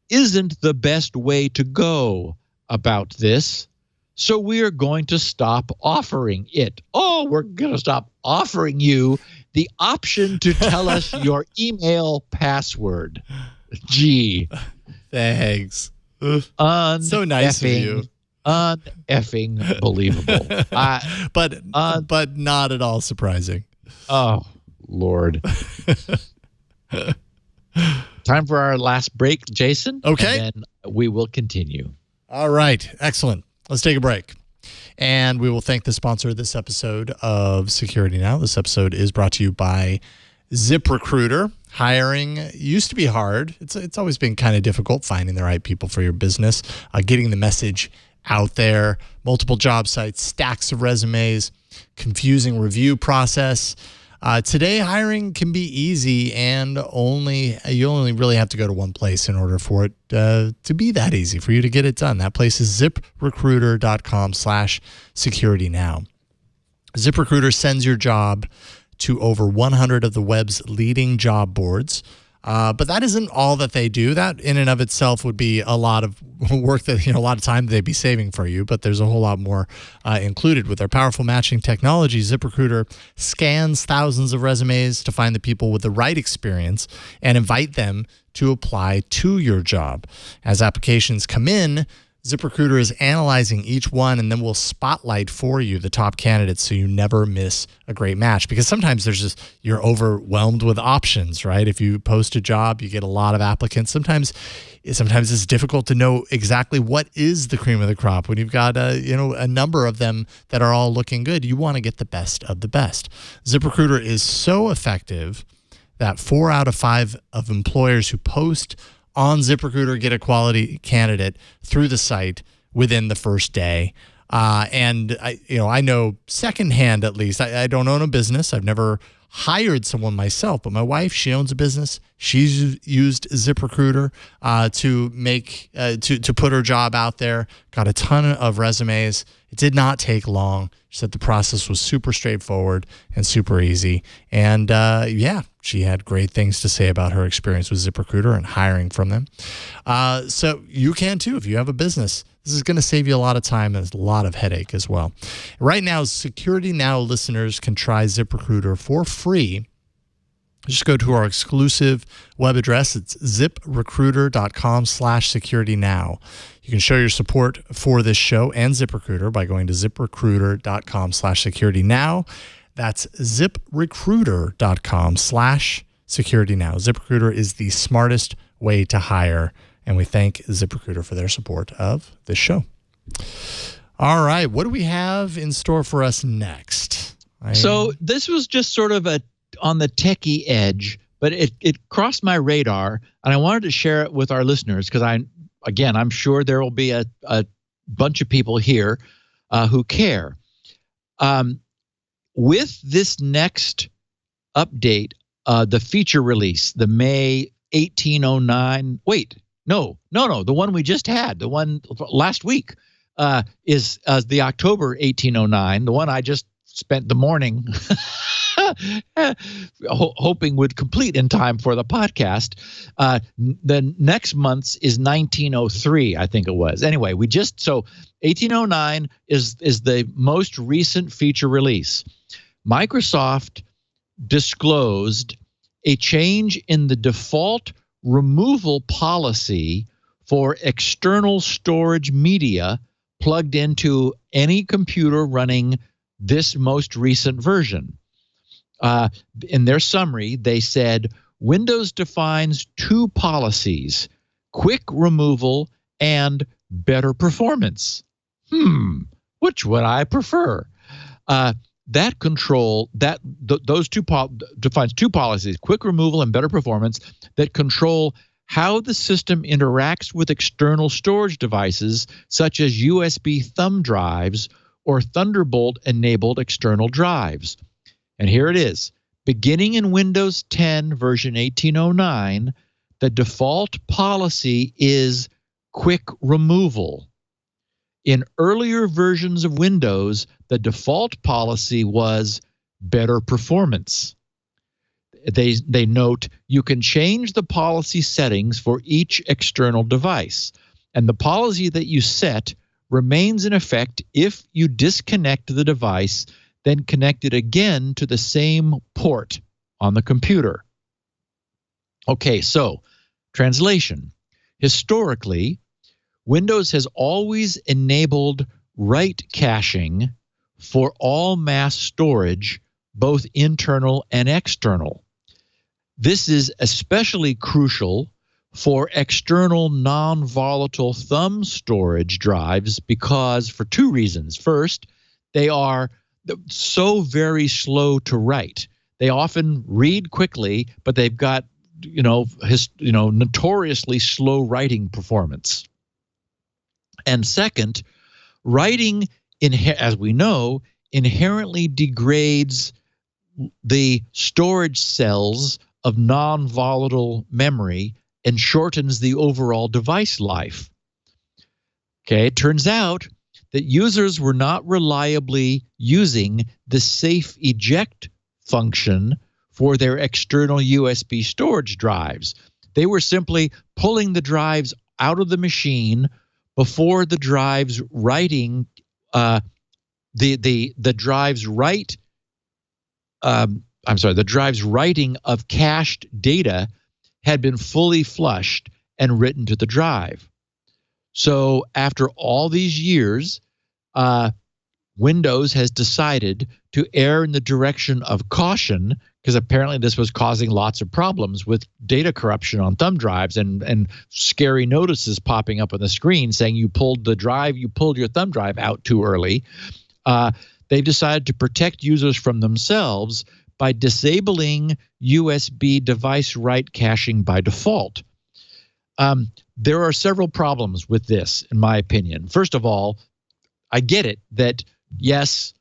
Speaker 4: isn't the best way to go about this, so we are going to stop offering it. Oh, we're going to stop offering you the option to tell us your email password. Gee.
Speaker 1: Thanks. So nice of you.
Speaker 4: Uneffing believable.
Speaker 1: But not at all surprising.
Speaker 4: Oh, Lord. Time for our last break, Jason.
Speaker 1: Okay.
Speaker 4: And then we will continue.
Speaker 1: All right. Excellent. Let's take a break. And we will thank the sponsor of this episode of Security Now. This episode is brought to you by ZipRecruiter. Hiring used to be hard. It's always been kind of difficult finding the right people for your business, getting the message out there, multiple job sites, stacks of resumes, confusing review process. Today, hiring can be easy, and you only really have to go to one place in order for it to be that easy for you to get it done. That place is ziprecruiter.com/securitynow. ZipRecruiter sends your job to over 100 of the web's leading job boards. But that isn't all that they do. That in and of itself would be a lot of work that, a lot of time they'd be saving for you, but there's a whole lot more included. With their powerful matching technology, ZipRecruiter scans thousands of resumes to find the people with the right experience and invite them to apply to your job. As applications come in, ZipRecruiter is analyzing each one and then will spotlight for you the top candidates so you never miss a great match. Because sometimes you're overwhelmed with options, right? If you post a job, you get a lot of applicants. Sometimes it's difficult to know exactly what is the cream of the crop. When you've got a number of them that are all looking good, you want to get the best of the best. ZipRecruiter is so effective that 4 out of 5 of employers who post on ZipRecruiter get a quality candidate through the site within the first day. And I know secondhand, at least. I don't own a business. I've never hired someone myself, but my wife, she owns a business. She's used ZipRecruiter to put her job out there. Got a ton of resumes. It did not take long. She said the process was super straightforward and super easy. And she had great things to say about her experience with ZipRecruiter and hiring from them. So you can too if you have a business. This is going to save you a lot of time and a lot of headache as well. Right now, Security Now listeners can try ZipRecruiter for free. Just go to our exclusive web address. It's ziprecruiter.com/securitynow. You can show your support for this show and ZipRecruiter by going to ziprecruiter.com/securitynow. That's ziprecruiter.com/securitynow. ZipRecruiter is the smartest way to hire, and we thank ZipRecruiter for their support of this show. All right, what do we have in store for us next?
Speaker 4: So this was just sort of on the techie edge, but it crossed my radar, and I wanted to share it with our listeners because I'm sure there will be a bunch of people here who care. With this next update, the feature release, the May 1809. Wait, no, the one we just had, the one last week, is the October 1809. The one I just spent the morning hoping would complete in time for the podcast. The next month's is 1903, I think it was. Anyway, so 1809 is the most recent feature release. Microsoft disclosed a change in the default removal policy for external storage media plugged into any computer running this most recent version. In their summary, they said, Windows defines 2 policies, quick removal and better performance. Which would I prefer? That control, those two defines 2 policies, quick removal and better performance, that control how the system interacts with external storage devices such as USB thumb drives or Thunderbolt-enabled external drives. And here it is. Beginning in Windows 10 version 1809, the default policy is quick removal. In earlier versions of Windows, the default policy was better performance. They note you can change the policy settings for each external device, and the policy that you set remains in effect if you disconnect the device, then connect it again to the same port on the computer. Okay, so translation. Historically, Windows has always enabled write caching for all mass storage, both internal and external. This is especially crucial for external non-volatile thumb storage drives because for two reasons. First, they are so very slow to write. They often read quickly, but they've got notoriously slow writing performance. And second, writing, as we know, inherently degrades the storage cells of non-volatile memory and shortens the overall device life. Okay, it turns out that users were not reliably using the safe eject function for their external USB storage drives. They were simply pulling the drives out of the machine before the drives writing the drives writing of cached data had been fully flushed and written to the drive. So after all these years, Windows has decided to err in the direction of caution, because apparently this was causing lots of problems with data corruption on thumb drives and scary notices popping up on the screen saying you pulled your thumb drive out too early. They've decided to protect users from themselves by disabling USB device write caching by default. There are several problems with this, in my opinion. First of all, I get it that, yes,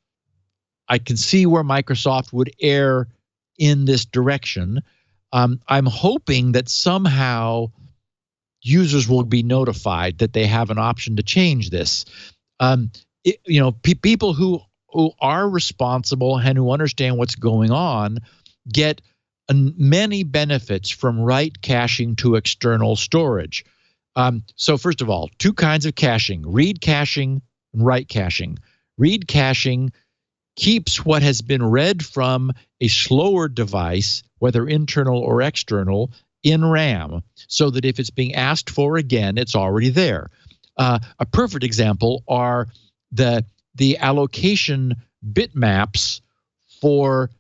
Speaker 4: I can see where Microsoft would err in this direction. I'm hoping that somehow users will be notified that they have an option to change this. People who are responsible and who understand what's going on get many benefits from write caching to external storage. So first of all, two kinds of caching: read caching and write caching. Read caching keeps what has been read from a slower device, whether internal or external, in RAM, so that if it's being asked for again, it's already there. A perfect example are the allocation bitmaps for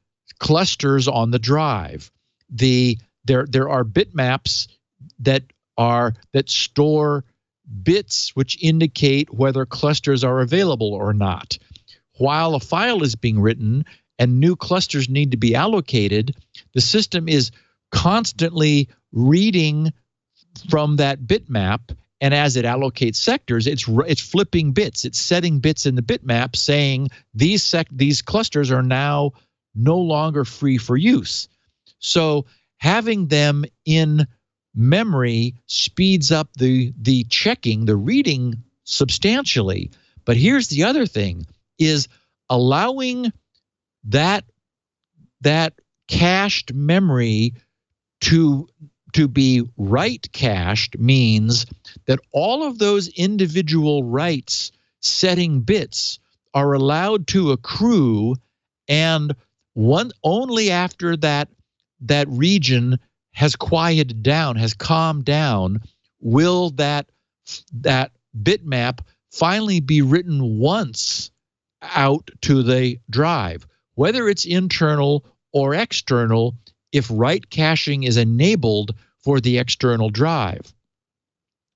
Speaker 4: clusters on the drive. There are bitmaps that store bits which indicate whether clusters are available or not. While a file is being written and new clusters need to be allocated, the system is constantly reading from that bitmap, and as it allocates sectors, it's flipping bits. It's setting bits in the bitmap saying these clusters are now no longer free for use. So having them in memory speeds up the checking, the reading substantially. But here's the other thing, is allowing that cached memory to be write cached means that all of those individual writes setting bits are allowed to accrue, and only after that region has quieted down, has calmed down, will that bitmap finally be written once out to the drive, whether it's internal or external, if write caching is enabled for the external drive.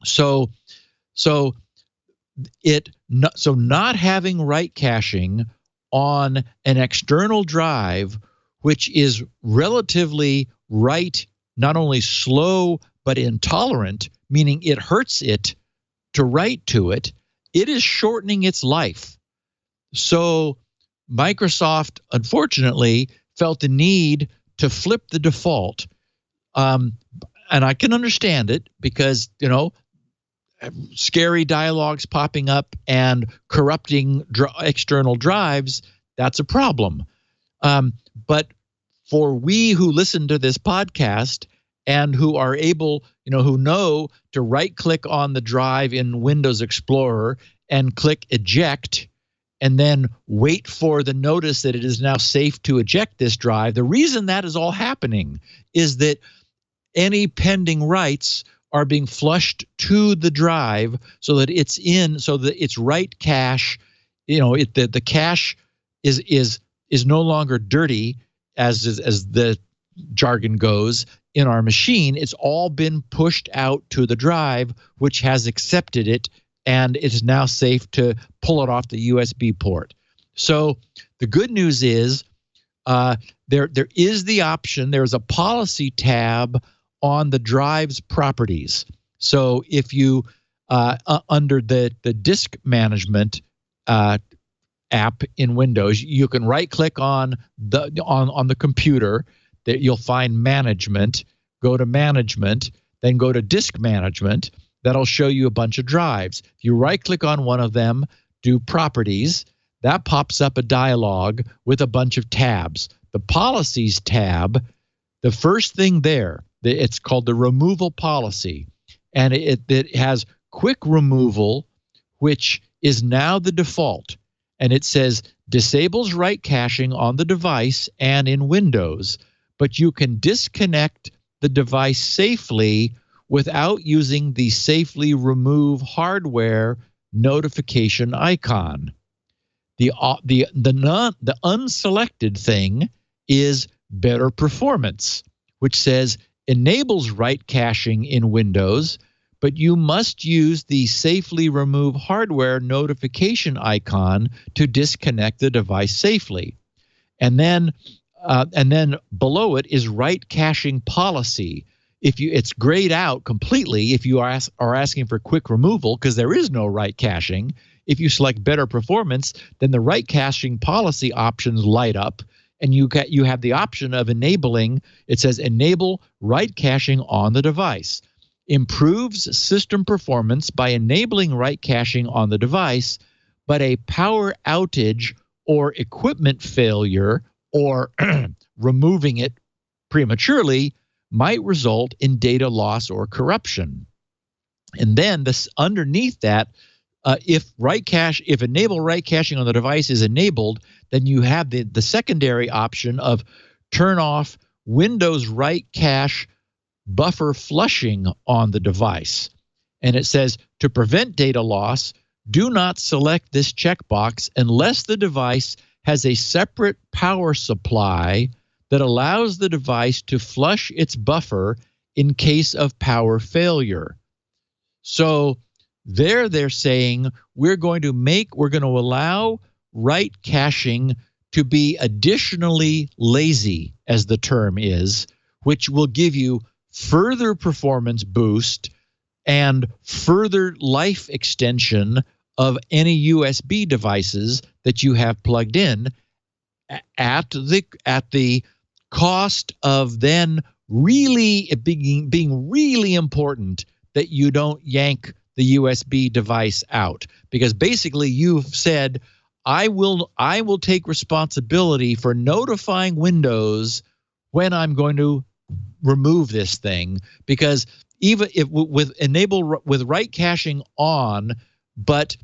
Speaker 4: So not having write caching on an external drive, which is relatively write not only slow but intolerant, meaning it hurts it to write to it, it is shortening its life. So Microsoft, unfortunately, felt the need to flip the default. And I can understand it because, scary dialogues popping up and corrupting external drives, that's a problem. But for we who listen to this podcast and who are able, who know to right-click on the drive in Windows Explorer and click eject, and then wait for the notice that it is now safe to eject this drive, the reason that is all happening is that any pending writes are being flushed to the drive so that its write cache, the cache is no longer dirty as the jargon goes in our machine. It's all been pushed out to the drive, which has accepted it, and it is now safe to pull it off the USB port. So the good news is there is the option. There's a policy tab on the drive's properties. So if you under the disk management app in Windows, you can right-click on the computer. That you'll find management. Go to management, then go to disk management. That'll show you a bunch of drives. If you right-click on one of them, do properties, that pops up a dialog with a bunch of tabs. The policies tab, the first thing there, it's called the removal policy, and it has quick removal, which is now the default, and it says disables write caching on the device and in Windows, but you can disconnect the device safely without using the safely remove hardware notification icon. The unselected thing is better performance, which says enables write caching in Windows, but you must use the safely remove hardware notification icon to disconnect the device safely. And then below it is write caching policy. It's grayed out completely if you are asking for quick removal, because there is no write caching. If you select better performance, then the write caching policy options light up, and you have the option of enabling. It says enable write caching on the device. Improves system performance by enabling write caching on the device, but a power outage or equipment failure or removing it prematurely might result in data loss or corruption. And then underneath that, if enable write caching on the device is enabled, then you have the secondary option of turn off Windows write cache buffer flushing on the device. And it says to prevent data loss, do not select this checkbox unless the device has a separate power supply that allows the device to flush its buffer in case of power failure. So they're saying we're going to allow write caching to be additionally lazy, as the term is, which will give you further performance boost and further life extension of any USB devices that you have plugged in at the cost of then really being really important that you don't yank the USB device out, because basically you've said, I will take responsibility for notifying Windows when I'm going to remove this thing, because even if with write caching on, but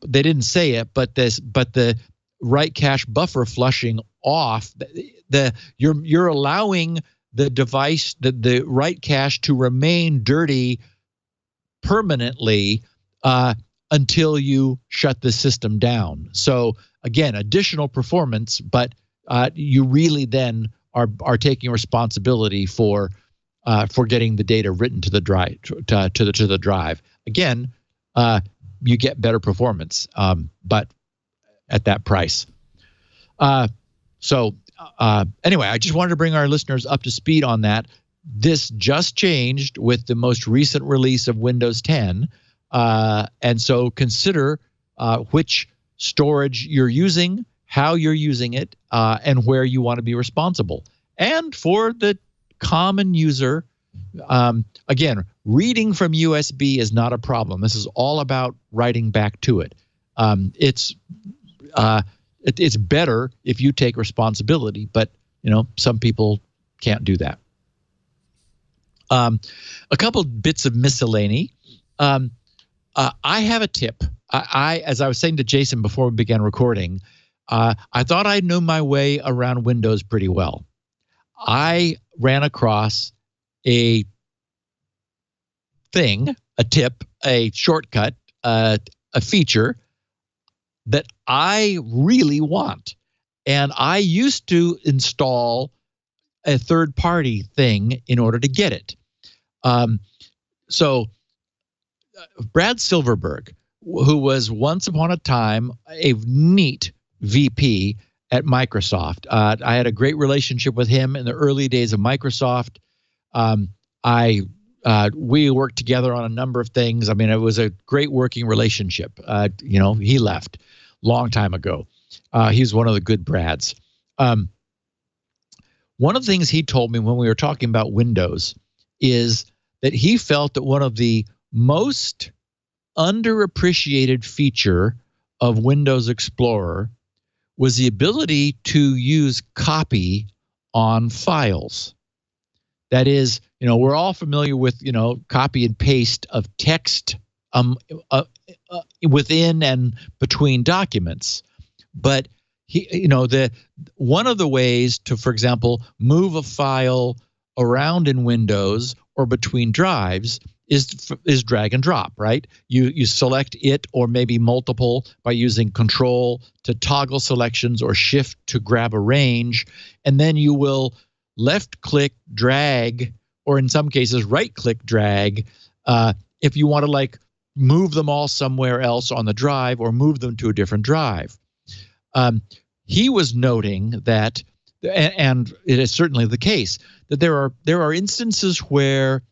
Speaker 4: they didn't say it, but the write cache buffer flushing off, you're allowing the device, the write cache to remain dirty permanently until you shut the system down. So again, additional performance, but you really then are taking responsibility for getting the data written to the drive to the drive. Again, you get better performance, but at that price. Anyway, I just wanted to bring our listeners up to speed on that. This just changed with the most recent release of Windows 10. And so consider which storage you're using, how you're using it, and where you want to be responsible. And for the common user, Again, reading from USB is not a problem. This is all about writing back to it. It's better if you take responsibility, but some people can't do that. A couple bits of miscellany. I have a tip. As I was saying to Jason before we began recording, I thought I knew my way around Windows pretty well. I ran across a tip, a shortcut, a feature that I really want. And I used to install a third-party thing in order to get it. So Brad Silverberg, who was once upon a time a neat VP at Microsoft. I had a great relationship with him in the early days of Microsoft. We worked together on a number of things. I mean, it was a great working relationship. He left long time ago. He's one of the good Brads. One of the things he told me when we were talking about Windows is that he felt that one of the most underappreciated feature of Windows Explorer was the ability to use copy on files. That is, we're all familiar with, copy and paste of text within and between documents. But one of the ways to, for example, move a file around in Windows or between drives is drag and drop, right? You select it or maybe multiple by using Control to toggle selections or Shift to grab a range, and then you will left-click drag, or in some cases right-click drag, if you want to move them all somewhere else on the drive or move them to a different drive. He was noting that, and it is certainly the case, that there are instances where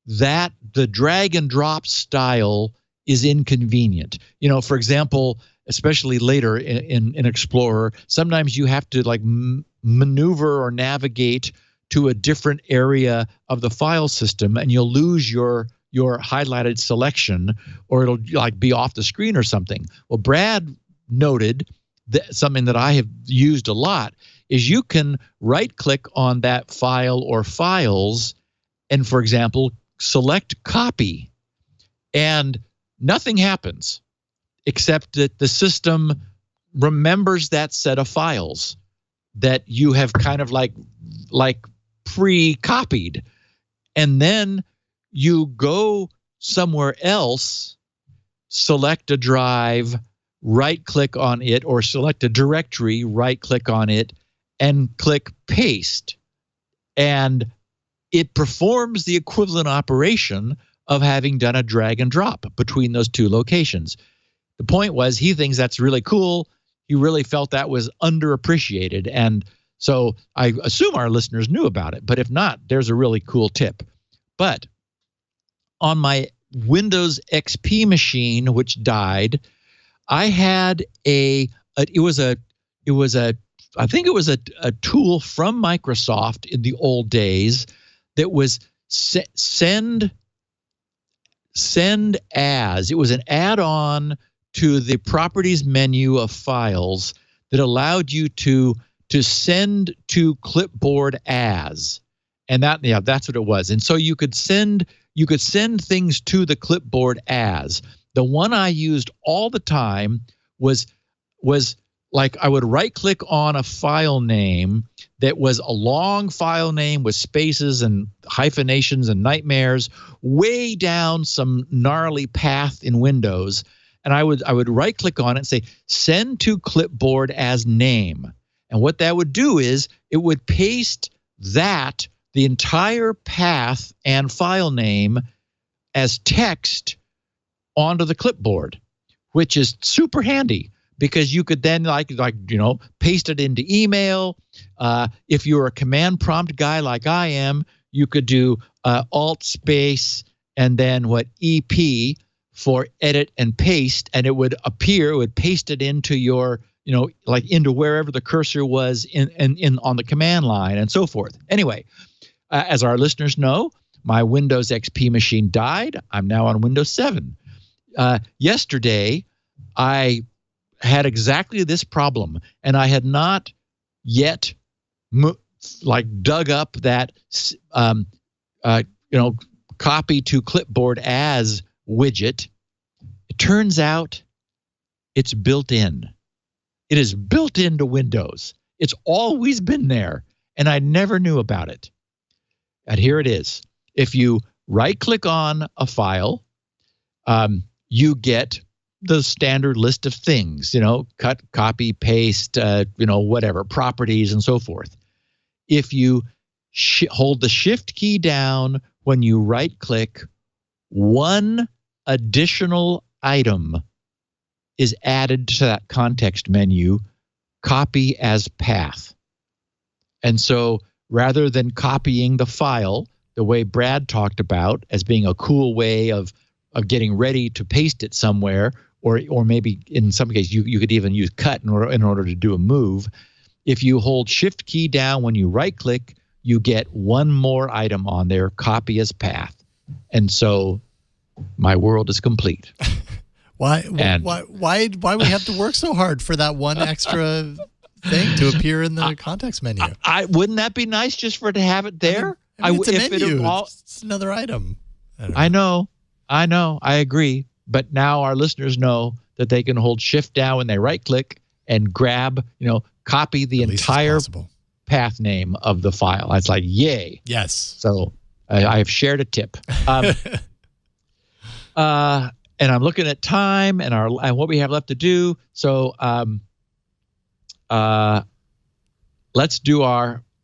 Speaker 4: the drag and drop style is inconvenient. For example, especially later in Explorer, sometimes you have to maneuver or navigate to a different area of the file system, and you'll lose your highlighted selection, or it'll be off the screen or something. Well, Brad noted that something that I have used a lot is you can right-click on that file or files and, for example, select copy, and nothing happens except that the system remembers that set of files that you have kind of like pre-copied, and then you go somewhere else, select a drive, right-click on it, or select a directory, right-click on it, and click paste, and it performs the equivalent operation of having done a drag and drop between those two locations. The point was, he thinks that's really cool. He really felt that was underappreciated, and so I assume our listeners knew about it, but if not, there's a really cool tip. But on my Windows XP machine, which died, I had I think it was a tool from Microsoft in the old days that was send as. It was an add-on to the properties menu of files that allowed you to send to clipboard as, and that's what it was. And so you could send things to the clipboard as. The one I used all the time was like I would right-click on a file name that was a long file name with spaces and hyphenations and nightmares way down some gnarly path in Windows, and I would right-click on it and say, send to clipboard as name. And what that would do is it would paste the entire path and file name as text onto the clipboard, which is super handy because you could then paste it into email. If you're a command prompt guy like I am, you could do Alt space and then EP for edit and paste, and it would paste it into your into wherever the cursor was in on the command line and so forth. Anyway, as our listeners know, my Windows XP machine died. I'm now on Windows 7. Yesterday, I had exactly this problem, and I had not yet dug up that copy to clipboard as widget. It turns out it's built in. It is built into Windows. It's always been there, and I never knew about it. And here it is. If you right-click on a file, you get the standard list of things, cut, copy, paste, whatever, properties, and so forth. If you hold the Shift key down when you right-click, one additional item is added to that context menu, copy as path. And so rather than copying the file the way Brad talked about as being a cool way of getting ready to paste it somewhere, or maybe in some cases you could even use cut in order to do a move. If you hold Shift key down when you right click, you get one more item on there, copy as path. And so my world is complete.
Speaker 1: Why we have to work so hard for that one extra thing to appear in the context menu?
Speaker 4: Wouldn't that be nice just for it to have it there?
Speaker 1: It's a menu. It's another item.
Speaker 4: I know. I agree. But now our listeners know that they can hold Shift down when they right click and grab, copy the entire path name of the file. That's like, yay.
Speaker 1: Yes.
Speaker 4: So I have shared a tip. And I'm looking at time and what we have left to do. So let's do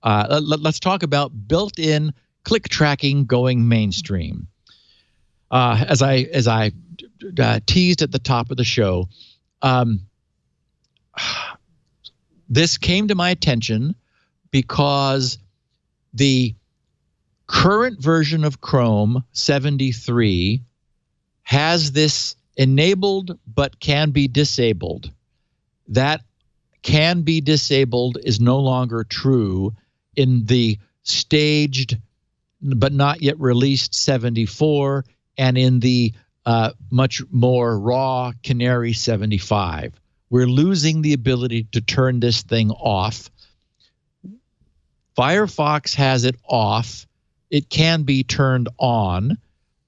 Speaker 4: let's talk about built-in click tracking going mainstream. As I teased at the top of the show, this came to my attention because the current version of Chrome 73 has this enabled but can be disabled. That can be disabled is no longer true in the staged but not yet released 74 and in the much more raw Canary 75. We're losing the ability to turn this thing off. Firefox has it off. It can be turned on.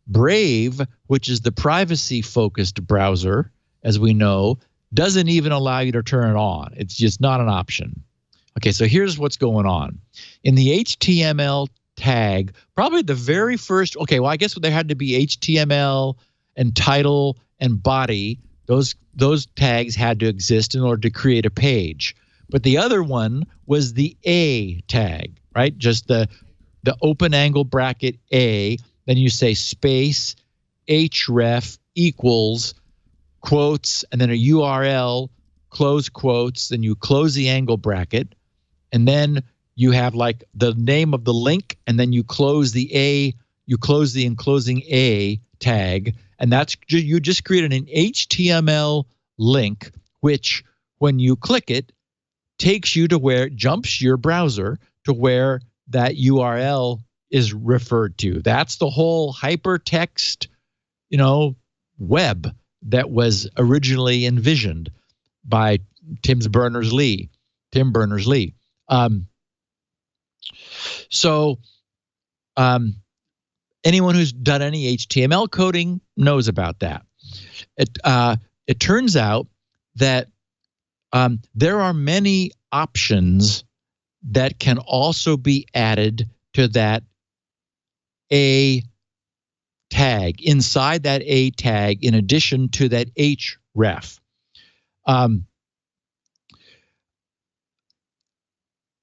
Speaker 4: Brave, which is the privacy-focused browser, as we know, doesn't even allow you to turn it on. It's just not an option. Okay, so here's what's going on. In the HTML tag, probably the very first, I guess there had to be HTML and title and body. Those tags had to exist in order to create a page. But the other one was the A tag, right? Just the open angle bracket A. Then you say space, href equals quotes, and then a URL, close quotes, then you close the angle bracket, and then you have like the name of the link, and then you close the enclosing A tag, and that's you just created an HTML link, which when you click it, takes you to where it jumps your browser to where that URL is referred to. That's the whole hypertext, web that was originally envisioned by Tim Berners-Lee. So anyone who's done any HTML coding knows about that. It turns out that there are many options that can also be added to that A tag, inside that A tag, in addition to that href.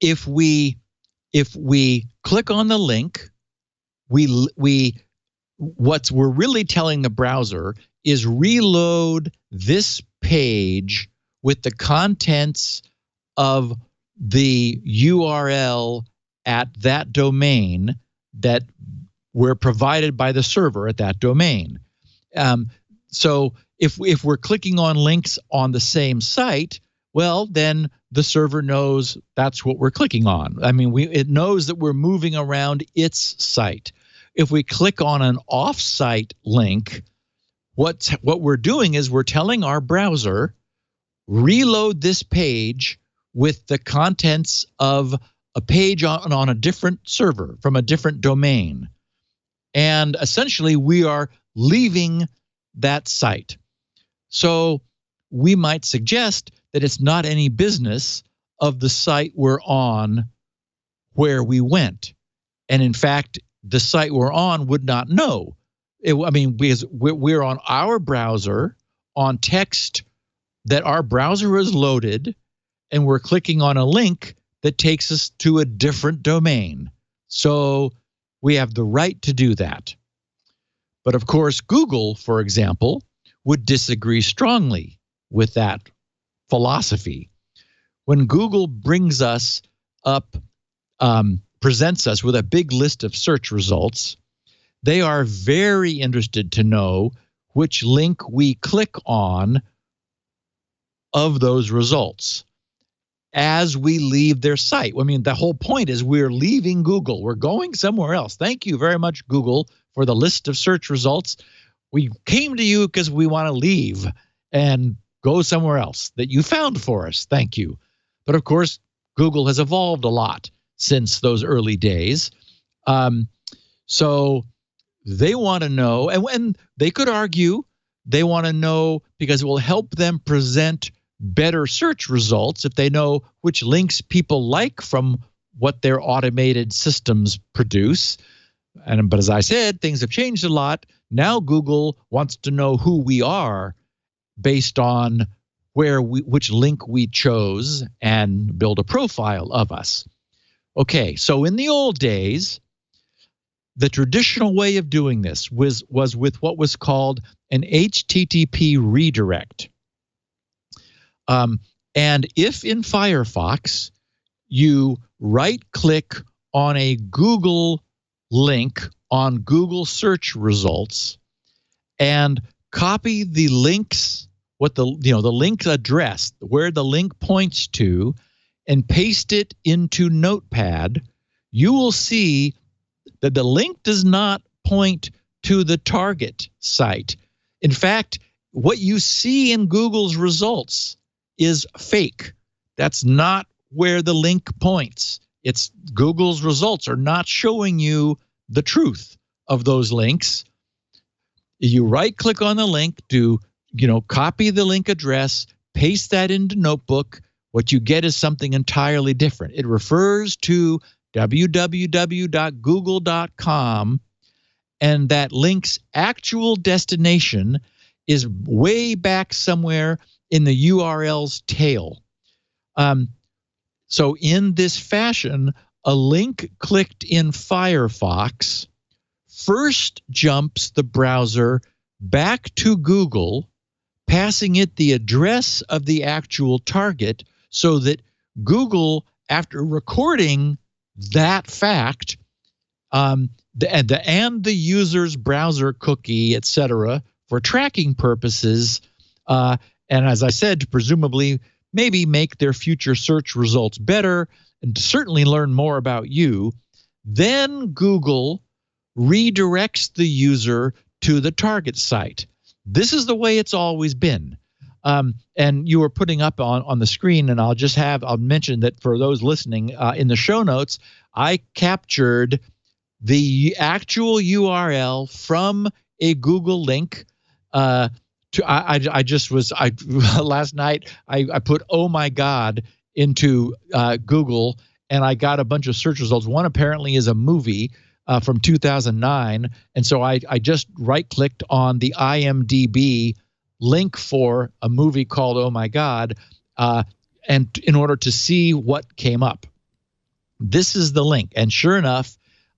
Speaker 4: If we click on the link, what we're really telling the browser is reload this page with the contents of the URL at that domain that were provided by the server at that domain. So if we're clicking on links on the same site, well, then the server knows that's what we're clicking on. I mean, it knows that we're moving around its site. if we click on an off-site link, what we're doing is we're telling our browser, reload this page with the contents of a page on a different server from a different domain. And essentially, we are leaving that site. So we might suggest that it's not any business of the site we're on where we went. And in fact, the site we're on would not know. Because we're on our browser on text that our browser has loaded, and we're clicking on a link that takes us to a different domain. So we have the right to do that. But of course, Google, for example, would disagree strongly with that philosophy. When Google brings us up, presents us with a big list of search results, they are very interested to know which link we click on of those results as we leave their site. I mean, the whole point is we're leaving Google. We're going somewhere else. Thank you very much, Google, for the list of search results. We came to you because we want to leave and go somewhere else that you found for us. Thank you. But of course, Google has evolved a lot since those early days. So they want to know, and they could argue they want to know because it will help them present better search results if they know which links people like from what their automated systems produce. But as I said, things have changed a lot. Now Google wants to know who we are based on which link we chose and build a profile of us. Okay, so in the old days, the traditional way of doing this was with what was called an HTTP redirect. And if in Firefox you right-click on a Google link on Google search results and copy the links, the link address, where the link points to, and paste it into Notepad, you will see that the link does not point to the target site. In fact, what you see in Google's results is fake. That's not where the link points. It's Google's results are not showing you the truth of those links. You right-click on the link, copy the link address, paste that into Notebook. What you get is something entirely different. It refers to www.google.com, and that link's actual destination is way back somewhere in the URL's tail. So in this fashion, a link clicked in Firefox first jumps the browser back to Google, passing it the address of the actual target so that Google, after recording that fact, and the user's browser cookie, etc., for tracking purposes, and as I said, to presumably maybe make their future search results better and to certainly learn more about you, then Google redirects the user to the target site. This is the way it's always been. And you were putting up on the screen, and I'll mention that for those listening, in the show notes, I captured the actual URL from a Google link. Last night I put "oh my God" into Google, and I got a bunch of search results. One apparently is a movie from 2009, and so I just right-clicked on the IMDb link for a movie called "Oh My God," and in order to see what came up. This is the link, and sure enough,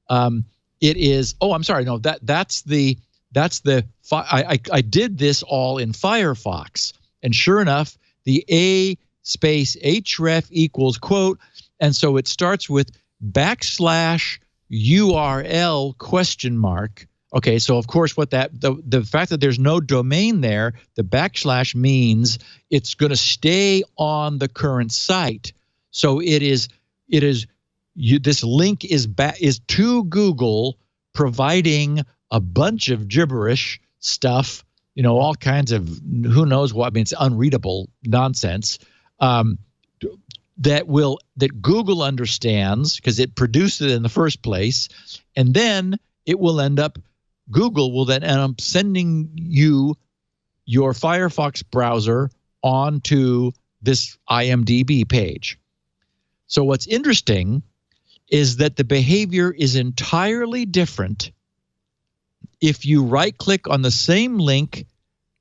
Speaker 4: it is. Oh, I'm sorry. No, that's the. I did this all in Firefox, and sure enough, the A space href equals quote, and so it starts with /URL question mark. Okay, so of course, what the fact that there's no domain there, the backslash means it's going to stay on the current site. So this link is to Google providing a bunch of gibberish stuff, all kinds of who knows what. I mean, it's unreadable nonsense that Google understands because it produced it in the first place, and then Google will then end up sending you your Firefox browser onto this IMDb page. So what's interesting is that the behavior is entirely different if you right-click on the same link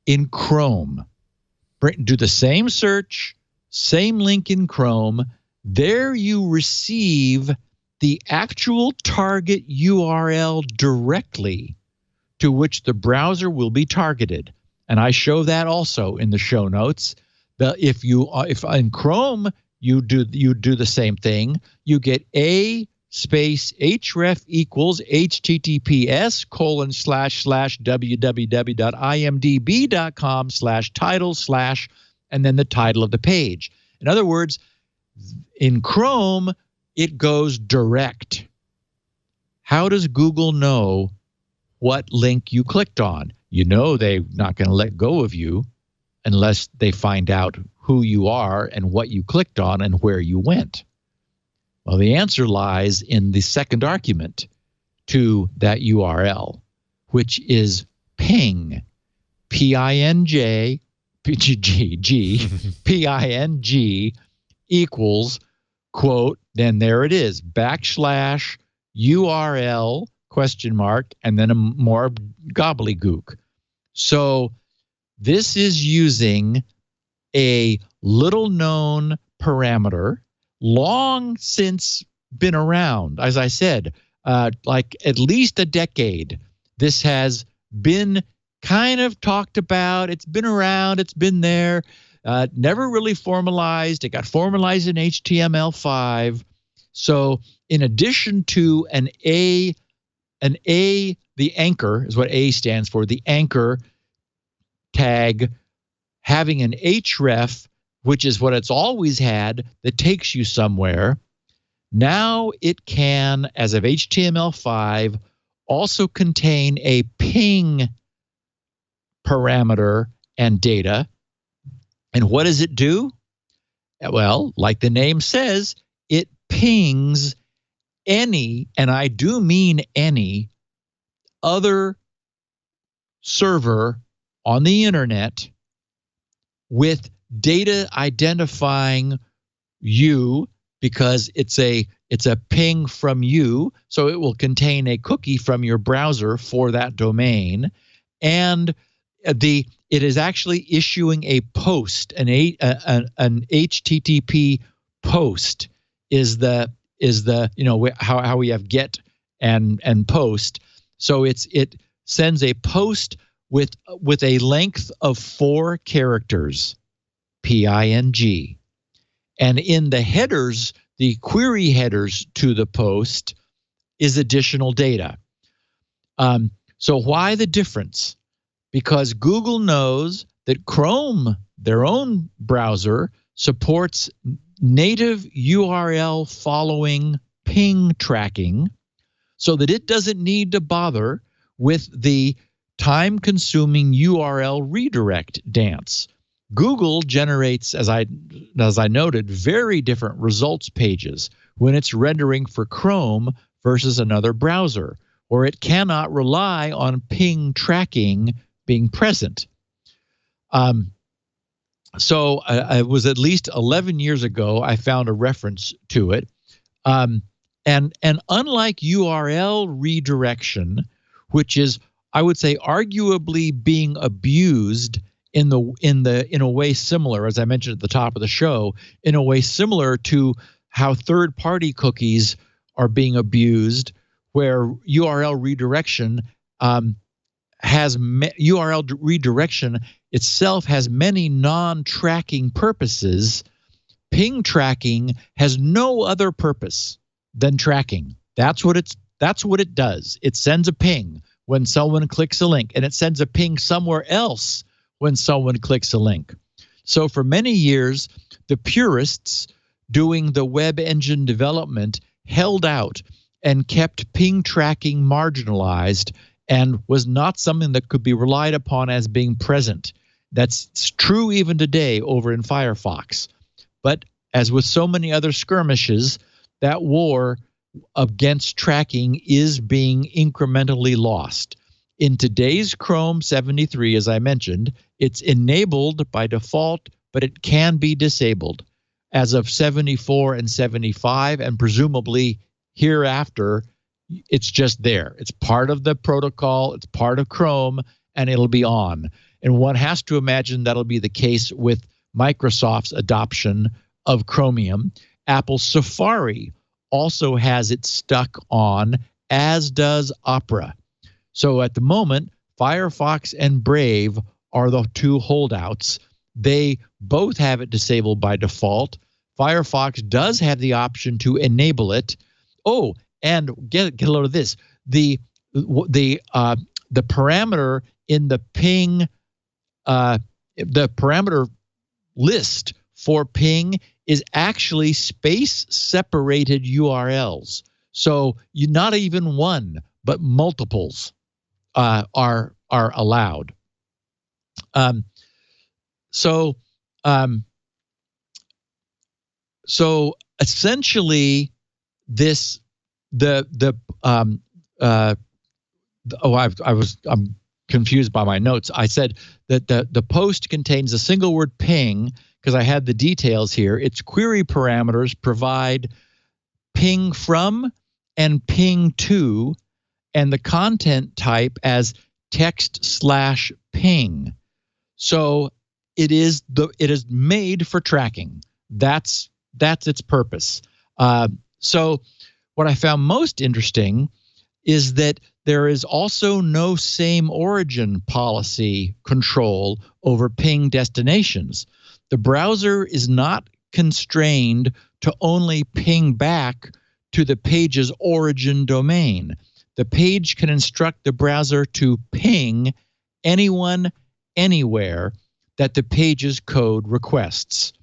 Speaker 4: in Chrome. Do the same search, same link in Chrome. There you receive the actual target URL directly to which the browser will be targeted. And I show that also in the show notes. If in Chrome you do the same thing, you get a space href equals https://www.imdb.com/title/ and then the title of the page. In other words, in Chrome, it goes direct. How does Google know what link you clicked on? They're not going to let go of you unless they find out who you are and what you clicked on and where you went. Well, the answer lies in the second argument to that URL, which is ping, P-I-N-G, P-I-N-G equals, quote, then there it is, /URL, ? And then a more gobbledygook. So this is using a little-known parameter, long since been around. As I said, like at least a decade, this has been kind of talked about. It's been around. It's been there. Never really formalized. It got formalized in HTML5. So in addition to the anchor is what A stands for, the anchor tag having an href, which is what it's always had, that takes you somewhere. Now it can, as of HTML5, also contain a ping parameter and data. And what does it do? Well, like the name says, it pings any, and I do mean any, other server on the internet with data identifying you, because it's a ping from you, so it will contain a cookie from your browser for that domain, and it is actually issuing a post, an HTTP post is the how we have get and post. So it sends a post with a length of 4 characters, PING. And in the headers, the query headers to the post is additional data. So why the difference? Because Google knows that Chrome, their own browser, supports native URL following ping tracking, so that it doesn't need to bother with the time-consuming URL redirect dance. Google generates, as I noted, very different results pages when it's rendering for Chrome versus another browser, or it cannot rely on ping tracking being present. So it was at least 11 years ago I found a reference to it. And unlike URL redirection, which is, I would say, arguably being abused in a way similar, as I mentioned at the top of the show, in a way similar to how third-party cookies are being abused, where URL redirection URL redirection itself has many non-tracking purposes. Ping tracking has no other purpose than tracking. That's what it does. It sends a ping when someone clicks a link, and it sends a ping somewhere else when someone clicks a link. So for many years, the purists doing the web engine development held out and kept ping tracking marginalized and was not something that could be relied upon as being present. That's true even today over in Firefox. But as with so many other skirmishes, that war against tracking is being incrementally lost. In today's Chrome 73, as I mentioned, it's enabled by default, but it can be disabled as of 74 and 75, and presumably hereafter, it's just there. It's part of the protocol, it's part of Chrome, and it'll be on. And one has to imagine that'll be the case with Microsoft's adoption of Chromium. Apple Safari also has it stuck on, as does Opera. So at the moment, Firefox and Brave are the two holdouts. They both have it disabled by default. Firefox does have the option to enable it. Oh, and get a load of this. The parameter in the ping, the parameter list for ping is actually space-separated URLs. So you not even one, but multiples are allowed. So essentially, this I'm confused by my notes. I said that the post contains a single word ping because I had the details here. Its query parameters provide ping from and ping to, and the content type as text/ping. So it is made for tracking. That's its purpose. So what I found most interesting is that there is also no same origin policy control over ping destinations. The browser is not constrained to only ping back to the page's origin domain. The page can instruct the browser to ping anyone, anywhere that the page's code requests.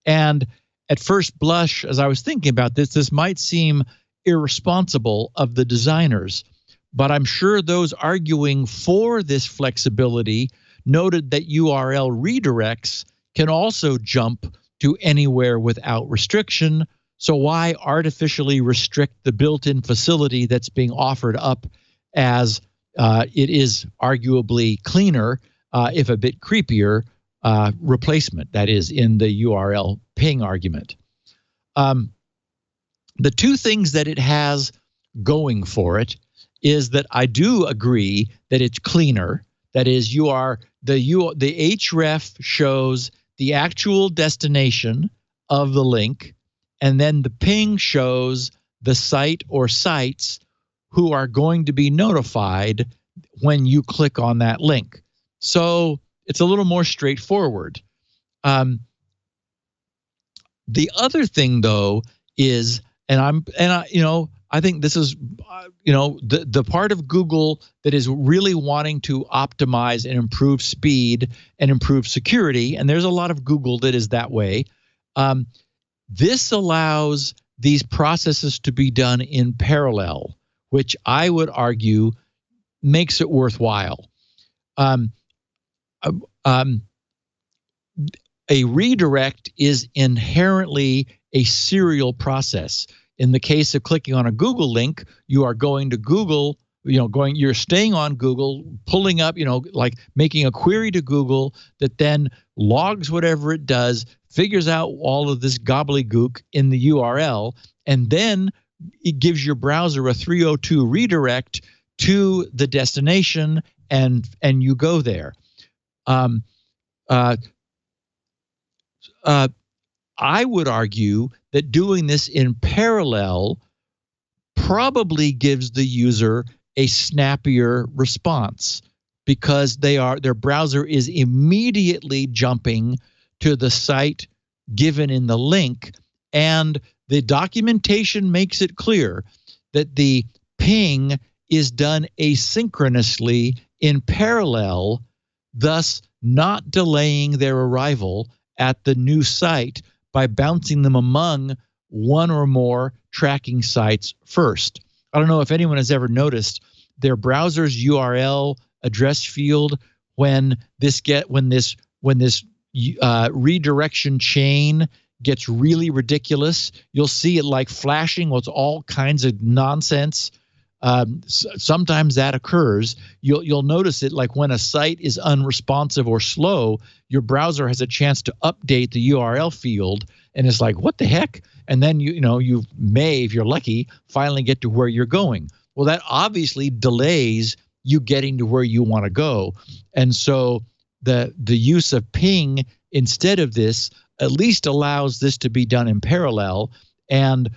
Speaker 4: And at first blush, as I was thinking about this might seem irresponsible of the designers, but I'm sure those arguing for this flexibility noted that URL redirects can also jump to anywhere without restriction. So why artificially restrict the built-in facility that's being offered up as it is arguably cleaner, if a bit creepier, replacement, that is, in the URL ping argument. The two things that it has going for it is that I do agree that it's cleaner. That is, the href shows the actual destination of the link, and then the ping shows the site or sites who are going to be notified when you click on that link. So it's a little more straightforward. The other thing, though, is, I think this is, the part of Google that is really wanting to optimize and improve speed and improve security, and there's a lot of Google that is that way. This allows these processes to be done in parallel, which I would argue makes it worthwhile. A redirect is inherently a serial process. In the case of clicking on a Google link, you are going to Google, you're staying on Google, pulling up, like making a query to Google that then logs whatever it does, figures out all of this gobbledygook in the URL, and then it gives your browser a 302 redirect to the destination, and you go there. I would argue that doing this in parallel probably gives the user a snappier response, because their browser is immediately jumping to the site given in the link, and the documentation makes it clear that the ping is done asynchronously in parallel, thus not delaying their arrival at the new site by bouncing them among one or more tracking sites first. I don't know if anyone has ever noticed their browser's URL address field when this redirection chain gets really ridiculous. You'll see it like flashing with all kinds of nonsense. Sometimes that occurs. You'll notice it like when a site is unresponsive or slow, your browser has a chance to update the URL field, and it's like, what the heck? And then you may, if you're lucky, finally get to where you're going. Well, that obviously delays you getting to where you want to go, and so the use of ping instead of this at least allows this to be done in parallel, and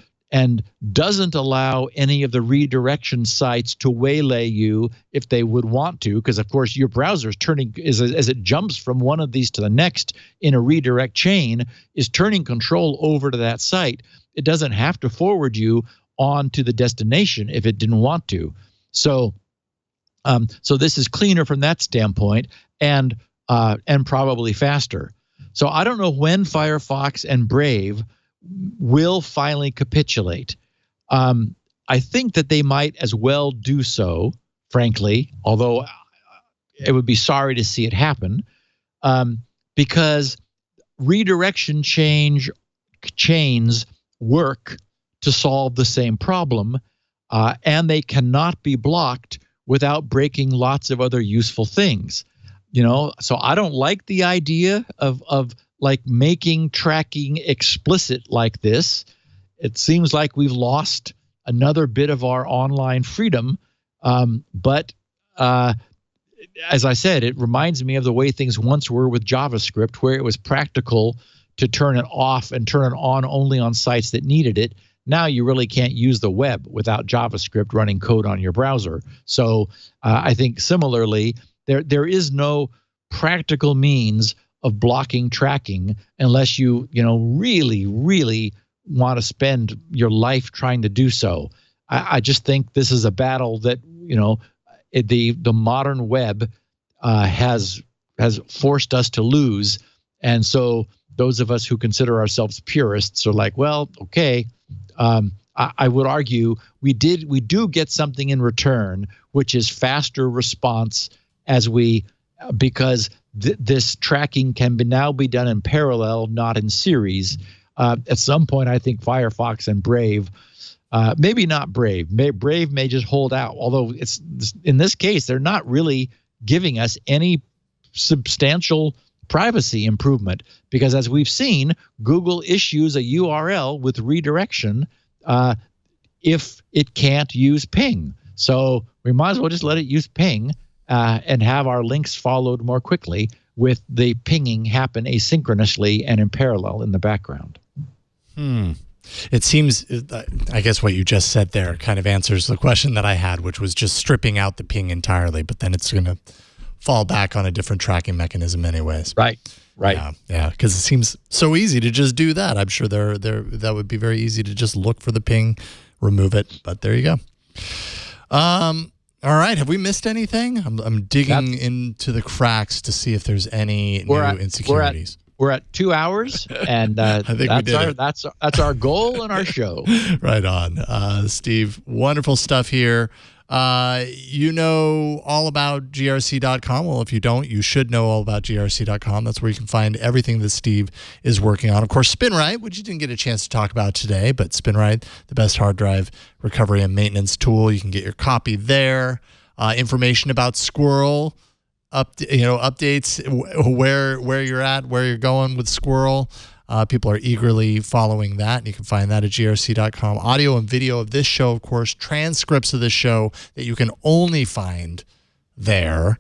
Speaker 4: doesn't allow any of the redirection sites to waylay you if they would want to, because of course your browser is turning as it jumps from one of these to the next in a redirect chain, is turning control over to that site. It doesn't have to forward you on to the destination if it didn't want to. So this is cleaner from that standpoint, and probably faster. So I don't know when Firefox and Brave will finally capitulate. I think that they might as well do so, frankly, although it would be sorry to see it happen, because redirection chains work to solve the same problem, and they cannot be blocked without breaking lots of other useful things. So I don't like the idea of like making tracking explicit like this. It seems like we've lost another bit of our online freedom. But as I said, it reminds me of the way things once were with JavaScript, where it was practical to turn it off and turn it on only on sites that needed it. Now you really can't use the web without JavaScript running code on your browser. So I think similarly, there is no practical means of blocking tracking unless you really, really want to spend your life trying to do so. I just think this is a battle that the modern web has forced us to lose, and so those of us who consider ourselves purists are like, well, okay. I would argue we do get something in return, which is faster response because this tracking can now be done in parallel, not in series. At some point, I think Firefox and Brave, maybe not Brave. Brave may just hold out, although in this case, they're not really giving us any substantial privacy improvement, because as we've seen, Google issues a URL with redirection if it can't use ping. So we might as well just let it use ping and have our links followed more quickly with the pinging happen asynchronously and in parallel in the background.
Speaker 1: It seems, I guess what you just said there kind of answers the question that I had, which was just stripping out the ping entirely, but then it's going to fall back on a different tracking mechanism anyways.
Speaker 4: Right.
Speaker 1: Yeah, because it seems so easy to just do that. I'm sure that would be very easy to just look for the ping, remove it, but there you go. All right, have we missed anything? I'm digging into the cracks to see if there's any new insecurities.
Speaker 4: We're at 2 hours, and
Speaker 1: I think
Speaker 4: that's our goal in our show.
Speaker 1: Right on, Steve. Wonderful stuff here. You know all about grc.com. Well, if you don't, you should know all about grc.com. That's where you can find everything that Steve is working on. Of course, SpinRite, which you didn't get a chance to talk about today, but SpinRite, the best hard drive recovery and maintenance tool. You can get your copy there. Information about Squirrel, updates, where you're at, where you're going with Squirrel. People are eagerly following that, and you can find that at grc.com. Audio and video of this show, of course, transcripts of this show that you can only find there,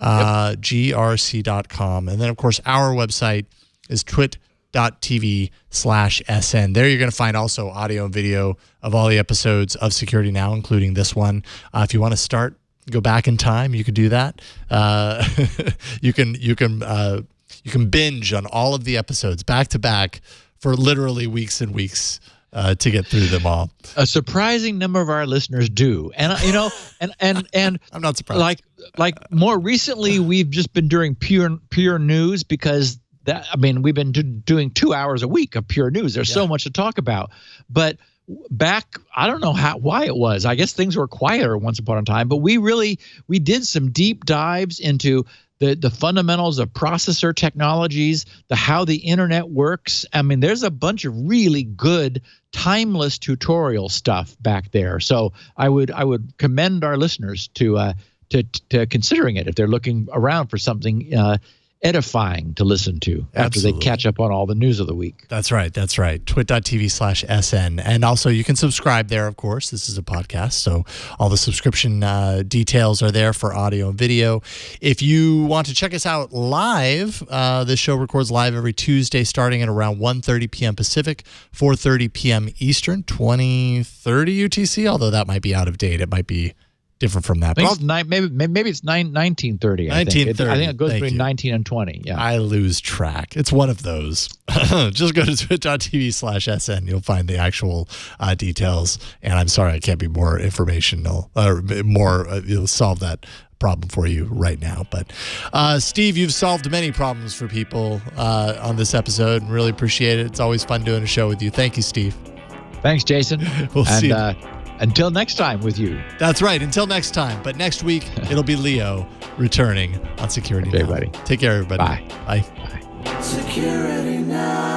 Speaker 1: grc.com. And then, of course, our website is twit.tv/SN. There you're going to find also audio and video of all the episodes of Security Now, including this one. If you want to go back in time, you can do that. You can binge on all of the episodes back to back for literally weeks and weeks to get through them all.
Speaker 4: A surprising number of our listeners do, and and
Speaker 1: I'm not surprised.
Speaker 4: Like more recently, we've just been doing pure news because we've been doing 2 hours a week of pure news. There's so much to talk about, but back, I don't know why it was. I guess things were quieter once upon a time, but we did some deep dives into the fundamentals of processor technologies, how the internet works. I mean, there's a bunch of really good timeless tutorial stuff back there. So I would commend our listeners to considering it if they're looking around for something edifying to listen to after they catch up on all the news of the week.
Speaker 1: That's right. twit.tv/SN. And also you can subscribe there, of course. This is a podcast, so all the subscription details are there for audio and video. If you want to check us out live, this show records live every Tuesday starting at around 1:30 p.m. Pacific, 4:30 p.m. Eastern, 20:30 UTC, although that might be out of date. It might be different from that.
Speaker 4: Maybe it's 1930. I think it goes between 19 and 20. Yeah,
Speaker 1: I lose track. It's one of those. Just go to twit.tv/SN. You'll find the actual details. And I'm sorry, I can't be more informational or you'll solve that problem for you right now. But Steve, you've solved many problems for people on this episode. Really appreciate it. It's always fun doing a show with you. Thank you, Steve.
Speaker 4: Thanks, Jason.
Speaker 1: We'll see you.
Speaker 4: Until next time with you.
Speaker 1: That's right. Until next time. But next week, it'll be Leo returning on Security Now.
Speaker 4: Everybody.
Speaker 1: Take care, everybody.
Speaker 4: Bye.
Speaker 1: Bye.
Speaker 2: Security Now.